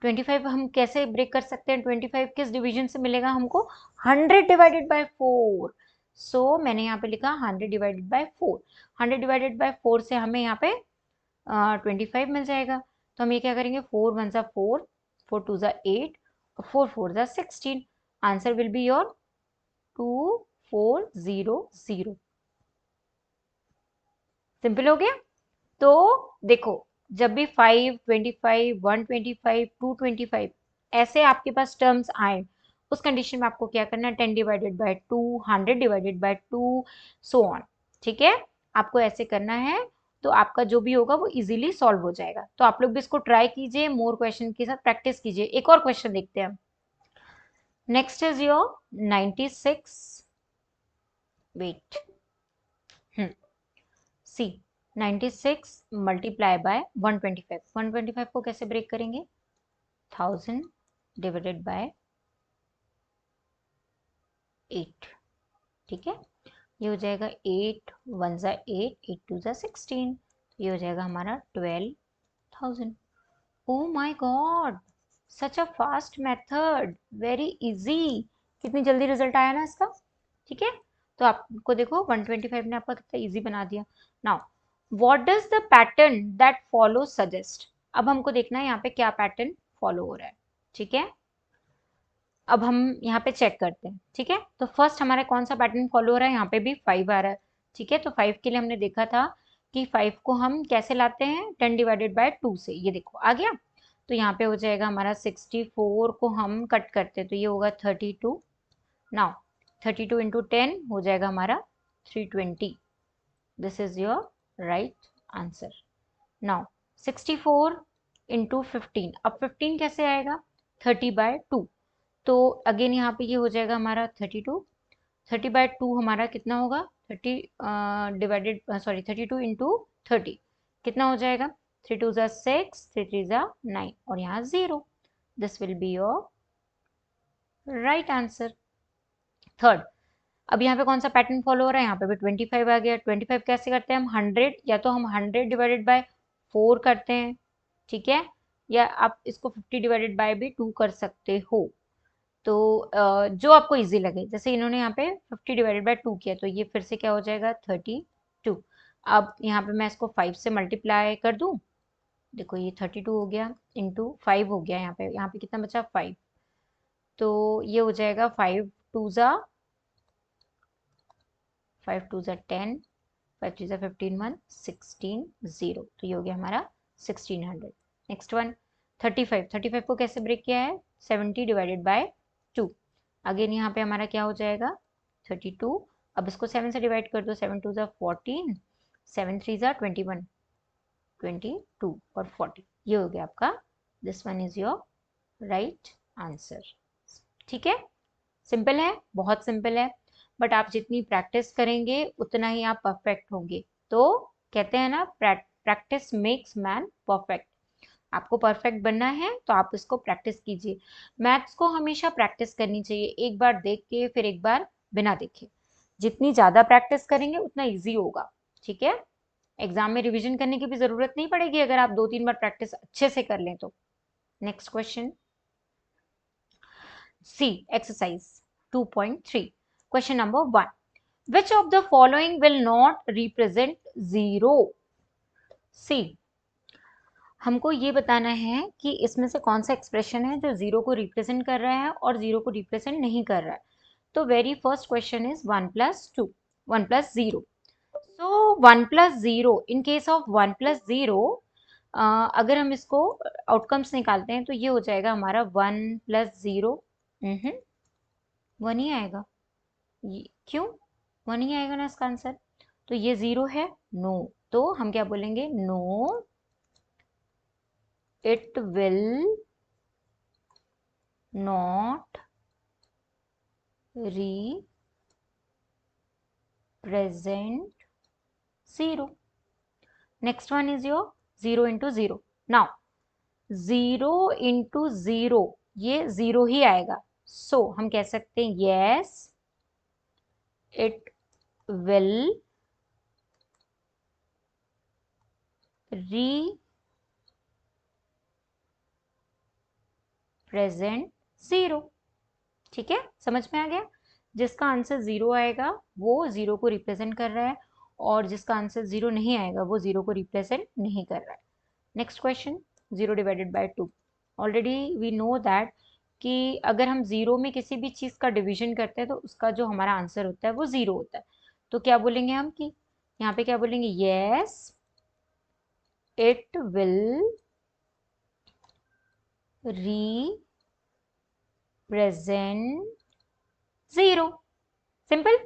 25 हम कैसे ब्रेक कर सकते हैं, 25 किस डिवीजन से मिलेगा हमको, 100 डिवाइडेड बाय 4, सो मैंने यहाँ पे लिखा 100 डिवाइडेड बाय 4, 100 डिवाइडेड बाय 4 से हमें यहाँ पे 25 मिल जाएगा, तो हम ये क्या करेंगे 4 1 जा 4, 4 2 जा 8 और 4 4 जा 16, answer will be your 2400। Simple हो गया। तो देखो जब भी 5 25 125 225 ऐसे आपके पास टर्म्स आए, उस कंडीशन में आपको क्या करना है, 10 divided by 2, 100 divided by 2, so on, ठीक है, आपको ऐसे करना है, तो आपका जो भी होगा वो इजीली सॉल्व हो जाएगा। तो आप लोग भी इसको ट्राई कीजिए, मोर क्वेश्चन के साथ प्रैक्टिस कीजिए। एक और क्वेश्चन देखते हैं, next is your 96, wait, see 96 multiply by 125, 125 को कैसे ब्रेक करेंगे, 1000 डिवाइडेड बाय 8, ठीक है, ये हो जाएगा 8 1 जा 8, 8 2 जा 16, ये हो जाएगा हमारा 12,000। Oh my God, such a fast method, very easy. कितनी जल्दी रिजल्ट आया ना इसका। ठीक है, तो आपको देखो 125 ने आपका कितना इजी बना दिया। Now what does the pattern that follow suggest. अब हमको देखना है यहाँ पे क्या पैटर्न फॉलो हो रहा है। ठीक है, अब हम यहाँ पे चेक करते हैं। ठीक है, तो फर्स्ट हमारा कौन सा पैटर्न फॉलो हो रहा है, यहाँ पे भी 5 आ रहा है। ठीक है, तो 5 के लिए हमने देखा था कि 5 को हम कैसे लाते हैं, 10 डिवाइडेड बाय 2 से। ये देखो आ गया, तो यहाँ पे हो जाएगा हमारा 64 को हम कट करते हैं तो ये होगा 32। नाउ 32 इंटू 10 हो जाएगा हमारा 320। This is your right answer. Now 64 into 15, अब 15 कैसे आएगा, 30/2। तो अगेन यहाँ पे ये हो जाएगा हमारा 32। 30/2 हमारा कितना होगा, 32 इंटू 30 कितना हो जाएगा, 3 2 6, 3 3 9 और यहाँ 0। This will be your right answer. Third, अब यहाँ पे कौन सा पैटर्न फॉलो हो रहा है, यहाँ पे भी 25 आ गया। 25 कैसे करते हैं हम, 100 या तो हम 100 डिवाइडेड बाय 4 करते हैं। ठीक है, या आप इसको 50 डिवाइडेड बाय भी 2 कर सकते हो। तो जो आपको इजी लगे, जैसे इन्होंने यहाँ पे 50 डिवाइडेड बाय 2 किया तो ये फिर से क्या हो जाएगा 32। अब यहाँ पे मैं इसको 5 से मल्टीप्लाई कर दूं, देखो ये 32 हो गया इंटू 5 हो गया, यहाँ पे कितना बचा 5, तो ये हो जाएगा 5 2 ज़ा 5 2 ज़ा 10, 5 3 ज़ा 15 1 16 0, तो ये हो गया हमारा 1600। नेक्स्ट वन 35 को कैसे ब्रेक किया है, 70 डिवाइडेड बाय 2। अगेन यहाँ पे हमारा क्या हो जाएगा 32। अब इसको 7 से डिवाइड कर दो, 7 2 ज़ा 14, 7 3 ज़ा 21, 22 और 40, ये हो गया आपका, this one is your right answer. ठीक है, सिंपल है, बहुत सिंपल है, बट आप जितनी प्रैक्टिस करेंगे उतना ही आप परफेक्ट होंगे। तो कहते हैं ना, प्रैक्टिस मेक्स मैन परफेक्ट। आपको परफेक्ट बनना है तो आप इसको प्रैक्टिस कीजिए। मैथ्स को हमेशा प्रैक्टिस करनी चाहिए, एक बार देख के फिर एक बार बिना देखे। जितनी ज्यादा प्रैक्टिस करेंगे उतना इजी होगा। ठीक है, एग्जाम में रिवीजन करने की भी जरूरत नहीं पड़ेगी अगर आप 2-3 बार प्रैक्टिस अच्छे से कर लें तो। Next question, see exercise 2.3, question number 1, which of the following will not represent zero। See, हमको ये बताना है कि इसमें से कौन सा एक्सप्रेशन है जो जीरो को रिप्रेजेंट कर रहा है और जीरो को रिप्रेजेंट नहीं कर रहा है। तो very first question is 1+2, 1+0। So 1+0, in case of 1+0 अगर हम इसको आउटकम्स निकालते हैं तो ये हो जाएगा हमारा 1+0, 1 ही आएगा। क्यों 1 ही आएगा ना इसका आंसर, तो ये 0 है, नो, तो हम क्या बोलेंगे, no it will not represent 0। next one is your 0 into 0। now 0 into 0 ये 0 ही आएगा, so हम कह सकते हैं yes it will represent 0। ठीक है, समझ में आ गया, जिसका आंसर 0 आएगा वो 0 को रिप्रेजेंट कर रहा है और जिसका आंसर 0 नहीं आएगा वो 0 को रिप्रेजेंट नहीं कर रहा है। Next question, 0 divided by 2। Already we know that कि अगर हम 0 में किसी भी चीज़ का डिवीजन करते हैं तो उसका जो हमारा आंसर होता है वो 0 होता है। तो क्या बोलेंगे हम कि यहाँ पे क्या बोलेंगे, yes it will represent 0। Simple.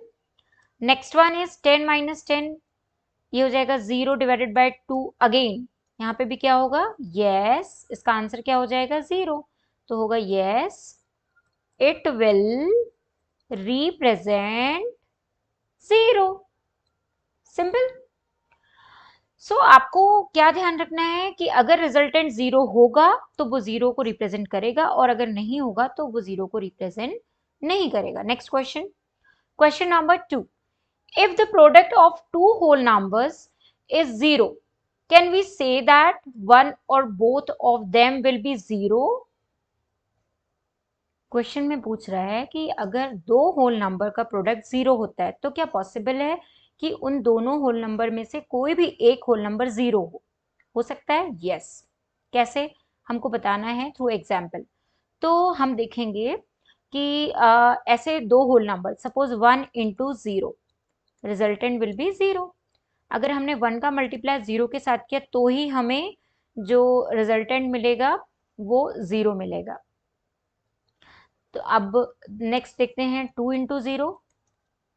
Next one is 10 - 10, ये हो जाएगा 0 डिवाइडेड बाय 2। अगेन यहाँ पे भी क्या होगा, यस, इसका आंसर क्या हो जाएगा 0, तो होगा yes it will represent 0। Simple. So आपको क्या ध्यान रखना है कि अगर रिजल्टेंट 0 होगा तो वो 0 को रिप्रेजेंट करेगा और अगर नहीं होगा तो वो 0 को रिप्रेजेंट नहीं करेगा। Next question, question number 2, if the product of two whole numbers is 0, can we say that one or both of them will be zero? Question में पूछ रहा है कि अगर दो होल नंबर का प्रोडक्ट जीरो होता है तो क्या पॉसिबल है कि उन दोनों होल नंबर में से कोई भी एक होल नंबर जीरो हो सकता है? यस। कैसे? हमको बताना है थ्रू एग्जाम्पल। तो हम देखेंगे कि ऐसे दो whole number, suppose 1 × 0, resultant will be zero. अगर हमने 1 का मल्टीप्लाई 0 के साथ किया तो ही हमें जो रिजल्टेंट मिलेगा वो जीरो मिलेगा। तो अब नेक्स्ट देखते हैं 2 × 0।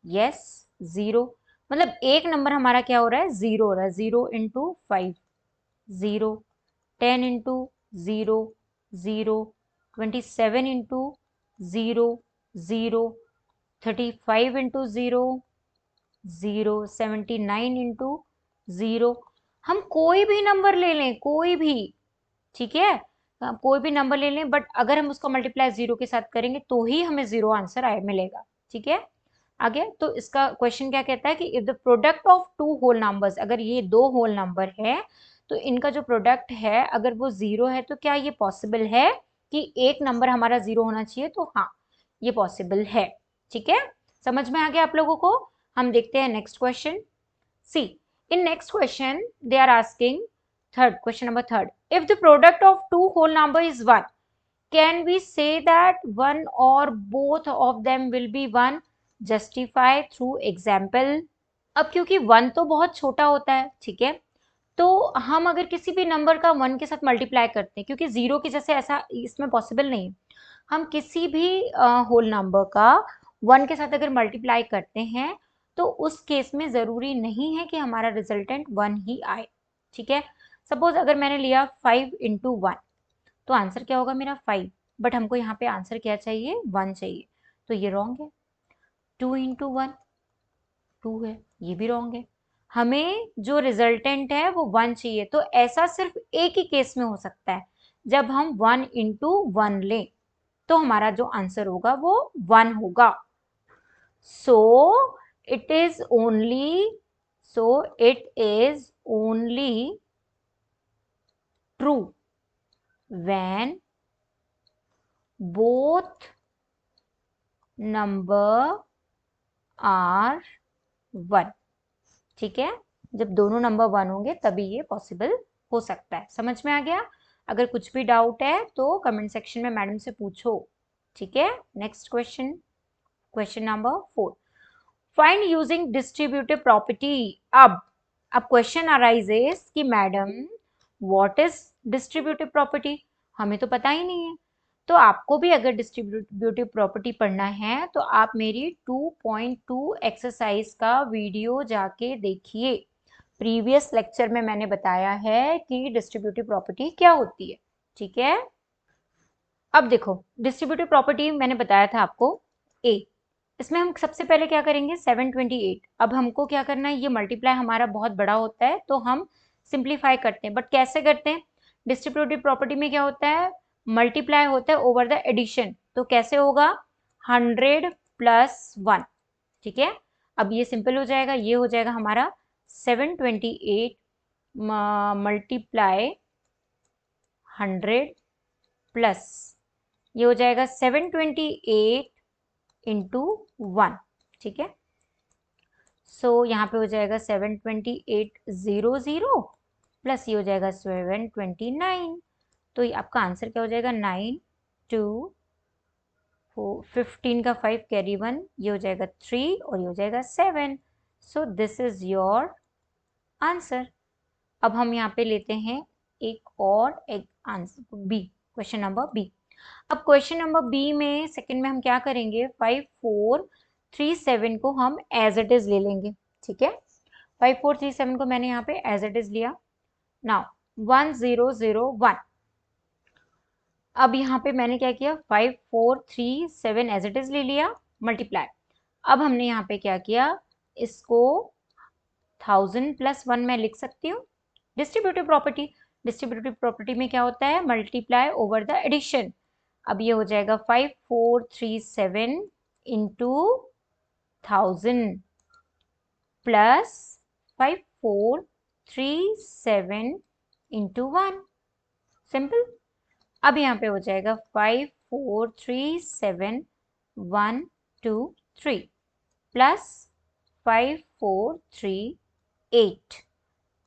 Yes, zero. मतलब एक नंबर हमारा क्या हो रहा है? जीरो हो रहा है। 0 × 5, जीरो। 10 × 0, जीरो। 27 × 0, जीरो। 35 × 0, जीरो। 79 × 0। हम कोई भी नंबर ले लें, कोई भी, ठीक है, हम कोई भी नंबर ले लें, बट अगर हम उसको मल्टीप्लाई जीरो के साथ करेंगे तो ही हमें जीरो आंसर आए मिलेगा। ठीक है, आगे तो इसका क्वेश्चन क्या कहता है कि if the product of two whole numbers, अगर ये दो होल नंबर है तो इनका जो प्रोडक्ट है अगर वो जीरो है तो क्या ये पॉसिबल है कि एक नंबर हमारा जीरो होना चाहिए? तो हाँ, ये पॉसिबल है। ठीक है, समझ में आ गया आप लोगों को? हम देखते हैं next question. See, in next question they are asking, third question, number third, if the product of two whole number is 1, can we say that one or both of them will be 1? Justify through example. अब क्योंकि 1 तो बहुत छोटा होता है, ठीक है, तो हम अगर किसी भी नंबर का 1 के साथ मल्टीप्लाई करते हैं, क्योंकि जीरो की जैसे ऐसा इसमें पॉसिबल नहीं है, हम किसी भी होल नंबर का 1 के साथ अगर मल्टीप्लाई करते हैं तो उस केस में ज़रूरी नहीं है कि हमारा रिजल्टेंट 1 ही आए। ठीक है, सपोज अगर मैंने लिया 5 × 1, तो आंसर क्या होगा मेरा? 5, बट हमको यहाँ पे आंसर क्या चाहिए? 1 चाहिए, तो ये रॉन्ग है। 2 × 1, 2 है, ये भी रॉन्ग है। हमें जो रिजल्टेंट है वो 1 चाहिए, तो ऐसा सिर्फ एक ही केस में हो सकता है, जब हम 1 × 1 लें तो हमारा जो आंसर होगा वो 1 होगा। So it is only true when both number are 1। ठीक है, जब दोनों नंबर 1 होंगे तभी ये पॉसिबल हो सकता है। समझ में आ गया? अगर कुछ भी डाउट है तो कमेंट सेक्शन में मैडम से पूछो। ठीक है, next question, question number 4, find using distributive property. अब क्वेश्चन अराइजेस कि madam what is distributive property, हमें तो पता ही नहीं है। तो आपको भी अगर डिस्ट्रीब्यूटिव प्रॉपर्टी पढ़ना है तो आप मेरी 2.2 एक्सरसाइज का वीडियो जाके देखिए। प्रीवियस लेक्चर में मैंने बताया है कि डिस्ट्रीब्यूटिव प्रॉपर्टी क्या होती है। ठीक है, अब देखो डिस्ट्रीब्यूटिव प्रॉपर्टी मैंने बताया था आपको ए। इसमें हम सबसे पहले क्या करेंगे? 728। अब हमको क्या करना है? ये मल्टीप्लाई हमारा बहुत बड़ा होता है तो हम सिंप्लीफाई करते हैं, बट कैसे करते हैं? डिस्ट्रीब्यूटिव प्रॉपर्टी में क्या होता है? मल्टीप्लाई होता है ओवर द एडिशन, तो कैसे होगा? 100 + 1। ठीक है, अब ये सिंपल हो जाएगा, ये हो जाएगा हमारा 728 मल्टीप्लाई 100 प्लस ये हो जाएगा 728 × 1। ठीक है, सो यहाँ पे हो जाएगा 72800 प्लस ये हो जाएगा 729। तो ये आपका आंसर क्या हो जाएगा? 9 2 15 का 5 कैरी 1, ये हो जाएगा 3 और ये हो जाएगा 7। So this is your answer. अब हम यहाँ पे लेते हैं एक answer B, question number B. अब क्वेश्चन नंबर बी में सेकंड में हम क्या करेंगे? 5437 को हम एज इट इज ले लेंगे। ठीक है, 5437 को मैंने यहाँ पे एज इट इज लिया। नाउ 1001, अब यहाँ पे मैंने क्या किया? 5437 एज इट इज ले लिया, मल्टीप्लाई। अब हमने यहाँ पे क्या किया? इसको 1000 + 1 मैं लिख सकती हूँ। डिस्ट्रीब्यूटिव प्रॉपर्टी में क्या होता है? Multiply over the addition. अब ये हो जाएगा 5437 × 1000 प्लस 5437 7 इंटू 1, सिंपल। अब यहाँ पे हो जाएगा 5 4 3 7 1 2 3 plus 5 4 3 8,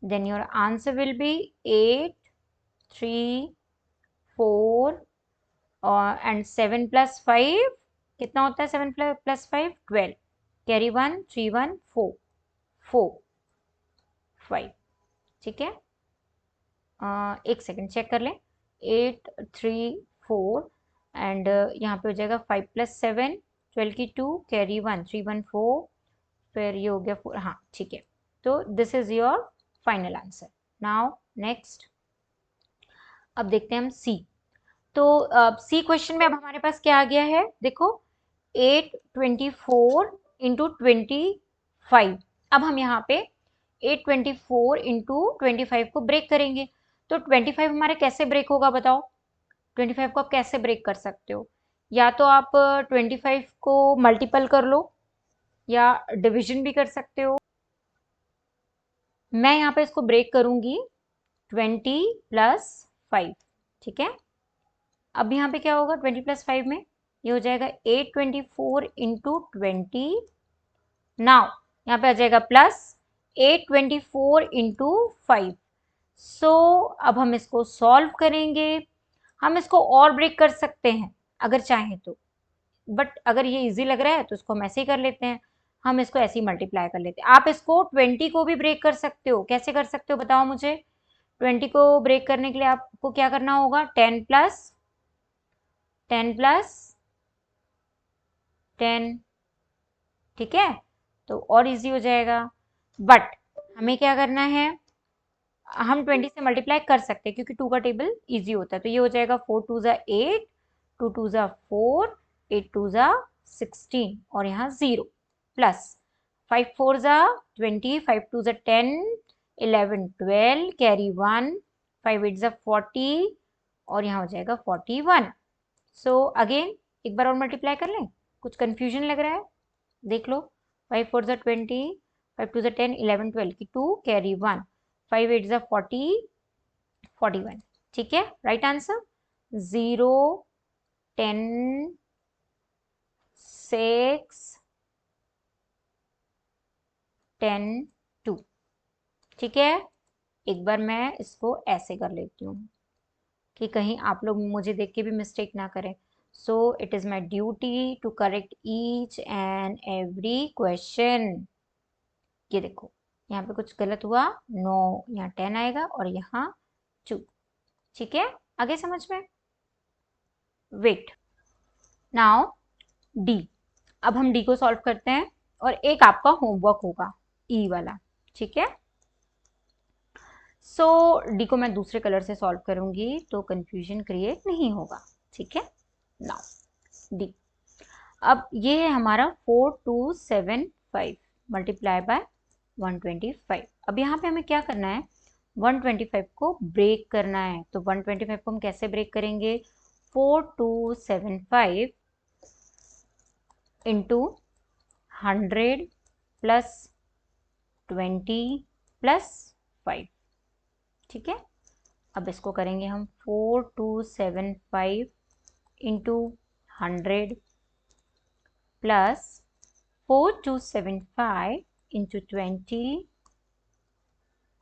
then your answer will be 8 3 4 and 7 plus 5 कितना होता है? 7 plus 5 12, कैरी 1 3 1 4 4 5, ठीक है। एक सेकंड चेक कर लें, 8 3 4 एंड यहाँ पे हो जाएगा 5 प्लस 7 12 की 2, कैरी 1 3 1 4, फिर ये हो गया 4, हाँ ठीक है। तो this is your final answer. Now next, अब देखते हैं हम सी। तो सी क्वेश्चन में अब हमारे पास क्या आ गया है, देखो 8 24 इंटू 25। अब हम यहाँ पे 8 24 इंटू 25 को ब्रेक करेंगे, तो 25 हमारे कैसे ब्रेक होगा बताओ? 25 को आप कैसे ब्रेक कर सकते हो? या तो आप 25 को मल्टीपल कर लो या डिवीजन भी कर सकते हो। मैं यहाँ पे इसको ब्रेक करूंगी 20 प्लस 5, ठीक है। अब यहाँ पे क्या होगा 20 प्लस 5 में, ये हो जाएगा 8 24 इंटू 20। नाउ यहाँ पे आ जाएगा प्लस 8 24 इंटू 5। सो अब हम इसको सॉल्व करेंगे। हम इसको और ब्रेक कर सकते हैं अगर चाहें तो, बट अगर ये इजी लग रहा है तो इसको हम ऐसे ही कर लेते हैं, हम इसको ऐसे ही मल्टीप्लाई कर लेते हैं। आप इसको 20 को भी ब्रेक कर सकते हो, कैसे कर सकते हो बताओ मुझे? 20 को ब्रेक करने के लिए आपको क्या करना होगा? 10 प्लस 10, ठीक है, तो और इजी हो जाएगा। बट हमें क्या करना है, हम 20 से मल्टीप्लाई कर सकते हैं क्योंकि 2 का टेबल इजी होता है। तो ये हो जाएगा 4 2 ज़ा 8, 2 2 ज़ा 4, 8 2 ज़ा 16 और यहाँ 0 प्लस 5 4 ज़ा 20, 5 2 ज़ा 10, 11 12, कैरी 1, 5 8 ज़ा 40 और यहाँ हो जाएगा 41। सो अगेन एक बार और मल्टीप्लाई कर लें, कुछ कंफ्यूजन लग रहा है? देख लो, 5 4 ज़ा 20, 5 2 ज़ा 10, 11 12 की 2, कैरी 1, 5 8 ज़ा 40, 41, ठीक है। राइट आंसर 0 10 6 10 2, ठीक है। एक बार मैं इसको ऐसे कर लेती हूँ कि कहीं आप लोग मुझे देख के भी मिस्टेक ना करें। So it is my duty to correct each and every question. ये देखो यहाँ पे कुछ गलत हुआ, 9 यहाँ 10 आएगा और यहाँ 2, ठीक है। आगे समझ में? Wait, now D. अब हम डी को सॉल्व करते हैं और एक आपका होमवर्क होगा ई वाला, ठीक है। सो डी को मैं दूसरे कलर से सॉल्व करूंगी तो कंफ्यूजन क्रिएट नहीं होगा, ठीक है। नाउ डी, अब ये है हमारा 4275 मल्टीप्लाई बाय 125। अब यहाँ पे हमें क्या करना है, 125 को ब्रेक करना है। तो 125 को हम कैसे ब्रेक करेंगे? 4275 इंटू 100 प्लस 20 प्लस 5, ठीक है। अब इसको करेंगे हम 4275 into 100 plus 4275 into 20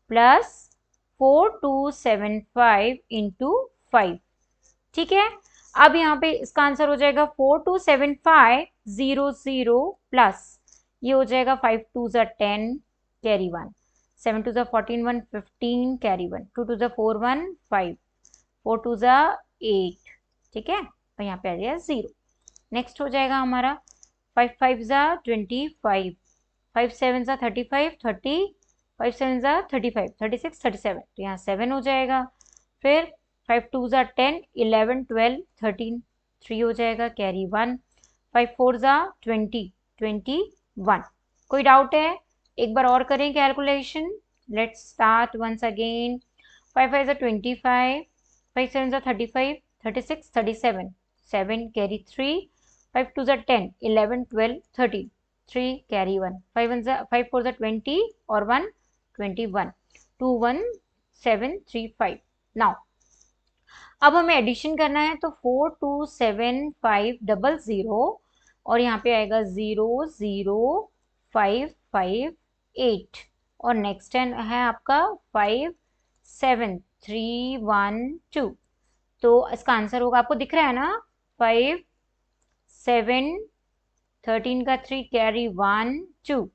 plus 4275 into 5, ठीक है। अब यहाँ पे इसका आंसर हो जाएगा 427500 प्लस ये हो जाएगा 5 2 ज़ा 10, कैरी 1, 7 2 ज़ा 14, 1 15, कैरी 1, 2 2 ज़ा 4 1 5, 4 2 ज़ा 8, ठीक है। और यहाँ पे आ गया 0। नेक्स्ट हो जाएगा हमारा 5 5 ज़ा 25, 5 7 ज़ा 35 30, 5 7 ज़ा 35 36 37, तो यहाँ 7 हो जाएगा। फिर 5 2 ज़ा 10, 11 12 13, 3 हो जाएगा, कैरी 1, 5 4 ज़ा 20 21। कोई डाउट है? एक बार और करें calculation. Let's start once again. 5 5 ज़ा 25, 5 7 ज़ा 35 36 37, 7 कैरी 3, 5 2 ज़ा 10, 11 12 13, 3 कैरी 1, 5 4 ज़ा 20 और 1 21। 21735। नाउ अब हमें एडिशन करना है, तो 42750 और यहाँ पे आएगा 00558 और नेक्स्ट है आपका 57312। तो इसका आंसर होगा, आपको दिख रहा है ना, 5 7 13 का 3 कैरी 1 2,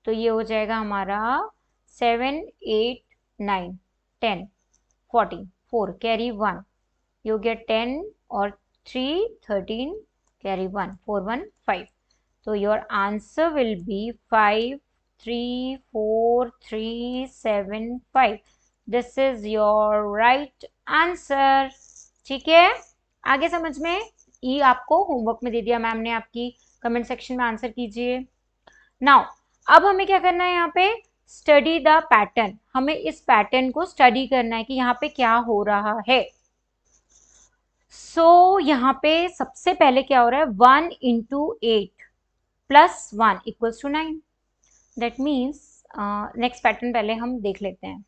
तो ये हो जाएगा हमारा 7 8 9 10 14 4 कैरी 1, you get 10 और 3 13 carry 1 4 1 5, so your answer will be 5 3 4 3 7 5, this is your right answer। ठीक है, आगे समझ में, ये आपको होमवर्क में दे दिया मैम ने आपकी, कमेंट सेक्शन में आंसर कीजिए। नाउ अब हमें क्या करना है, यहाँ पे स्टडी द पैटर्न, हमें इस पैटर्न को स्टडी करना है कि यहाँ पे क्या हो रहा है। यहाँ पे सबसे पहले क्या हो रहा है, 1 into 8 plus 1 equals to 9, that means next pattern पहले हम देख लेते हैं।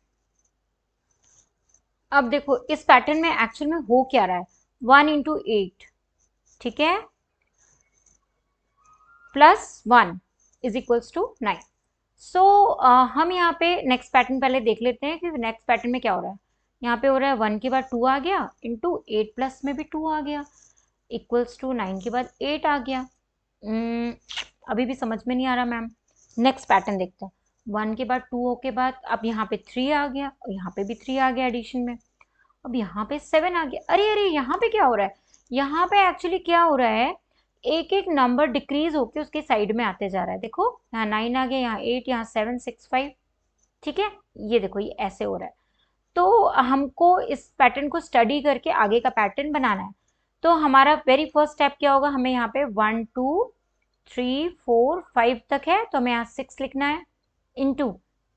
अब देखो इस पैटर्न में एक्चुअल में हो क्या रहा है, 1 इंटू 8, ठीक है, प्लस 1 इज इक्वल्स टू 9। हम यहाँ पे नेक्स्ट पैटर्न पहले देख लेते हैं कि नेक्स्ट पैटर्न में क्या हो रहा है। यहाँ पे हो रहा है 1 के बाद 2 आ गया, इंटू 8 प्लस में भी 2 आ गया, इक्वल्स टू 9 के बाद 8 आ गया। अभी भी समझ में नहीं आ रहा मैम, नेक्स्ट पैटर्न देखते हैं। 1 के बाद 2 के बाद अब यहाँ पे 3 आ गया और यहाँ पे भी 3 आ गया एडिशन में, अब यहाँ पे 7 आ गया। अरे अरे यहाँ पे क्या हो रहा है, यहाँ पे एक्चुअली क्या हो रहा है, एक एक नंबर डिक्रीज होके उसके साइड में आते जा रहा है। देखो यहाँ 9 आ गया, यहाँ 8, यहाँ 7 6 5, ठीक है, ये देखो ये ऐसे हो रहा है। तो हमको इस पैटर्न को स्टडी करके आगे का पैटर्न बनाना है। तो हमारा वेरी फर्स्ट स्टेप क्या होगा, हमें यहाँ पे 1 2 3 4 5 तक है, तो हमें यहाँ 6 लिखना है, इंटू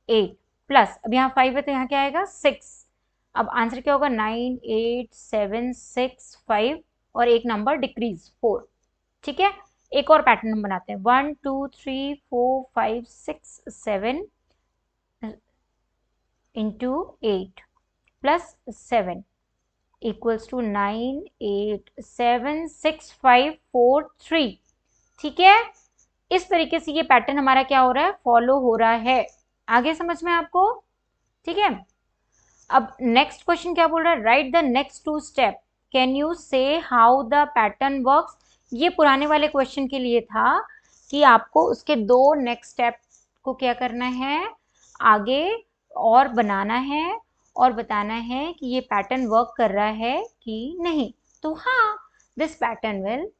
8 प्लस, अब यहाँ 5 है तो यहाँ क्या आएगा 6, अब आंसर क्या होगा 9 8 7 6 5 और एक नंबर डिक्रीज 4। ठीक है, एक और पैटर्न हम बनाते हैं, 1 2 3 4 5 6 7 इंटू 8 प्लस 7 इक्वल्स टू 9 8 7 6 5 4 3। ठीक है, इस तरीके से ये पैटर्न हमारा क्या हो रहा है, फॉलो हो रहा है। आगे समझ में आपको, ठीक है। अब नेक्स्ट क्वेश्चन क्या बोल रहा है, right the next 2 step, can you से हाउ द पैटर्न वर्क्स। ये पुराने वाले क्वेश्चन के लिए था कि आपको उसके 2 नेक्स्ट स्टेप को क्या करना है, आगे और बनाना है और बताना है कि ये पैटर्न वर्क कर रहा है कि नहीं। तो हाँ, दिस पैटर्न विल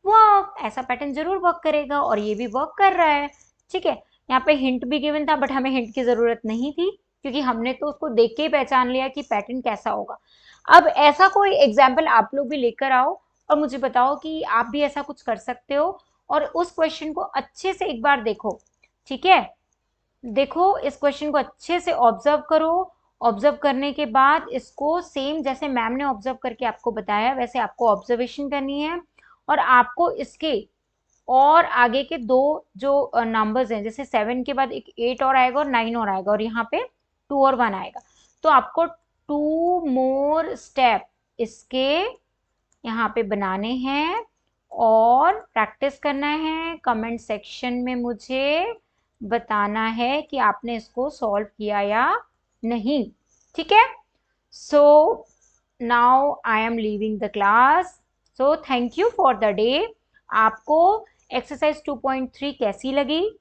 वर्क, ऐसा पैटर्न जरूर वर्क करेगा और ये भी वर्क कर रहा है। ठीक है, यहाँ पे हिंट भी गिवन था, बट हमें हिंट की जरूरत नहीं थी क्योंकि हमने तो उसको देख के ही पहचान लिया कि पैटर्न कैसा होगा। अब ऐसा कोई एग्जाम्पल आप लोग भी लेकर आओ और मुझे बताओ कि आप भी ऐसा कुछ कर सकते हो, और उस क्वेश्चन को अच्छे से एक बार देखो। ठीक है, देखो इस क्वेश्चन को अच्छे से ऑब्जर्व करो, ऑब्जर्व करने के बाद इसको सेम जैसे मैम ने ऑब्जर्व करके आपको बताया वैसे आपको ऑब्जर्वेशन करनी है, और आपको इसके और आगे के 2 जो नंबर्स हैं, जैसे 7 के बाद एक 8 और आएगा और 9 और आएगा और यहाँ पे 2 और 1 आएगा, तो आपको 2 मोर स्टेप इसके यहाँ पे बनाने हैं और प्रैक्टिस करना है। कमेंट सेक्शन में मुझे बताना है कि आपने इसको सॉल्व किया या नहीं। ठीक है, so now I am leaving the class, so thank you for the day. आपको एक्सरसाइज 2.3 कैसी लगी,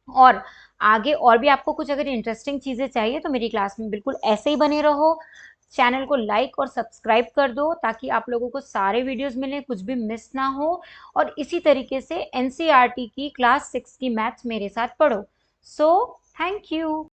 और आगे और भी आपको कुछ अगर इंटरेस्टिंग चीजें चाहिए तो मेरी क्लास में बिल्कुल ऐसे ही बने रहो। चैनल को लाइक और सब्सक्राइब कर दो ताकि आप लोगों को सारे वीडियोस मिलें, कुछ भी मिस ना हो, और इसी तरीके से एनसीईआरटी की क्लास 6 की मैथ्स मेरे साथ पढ़ो। So thank you.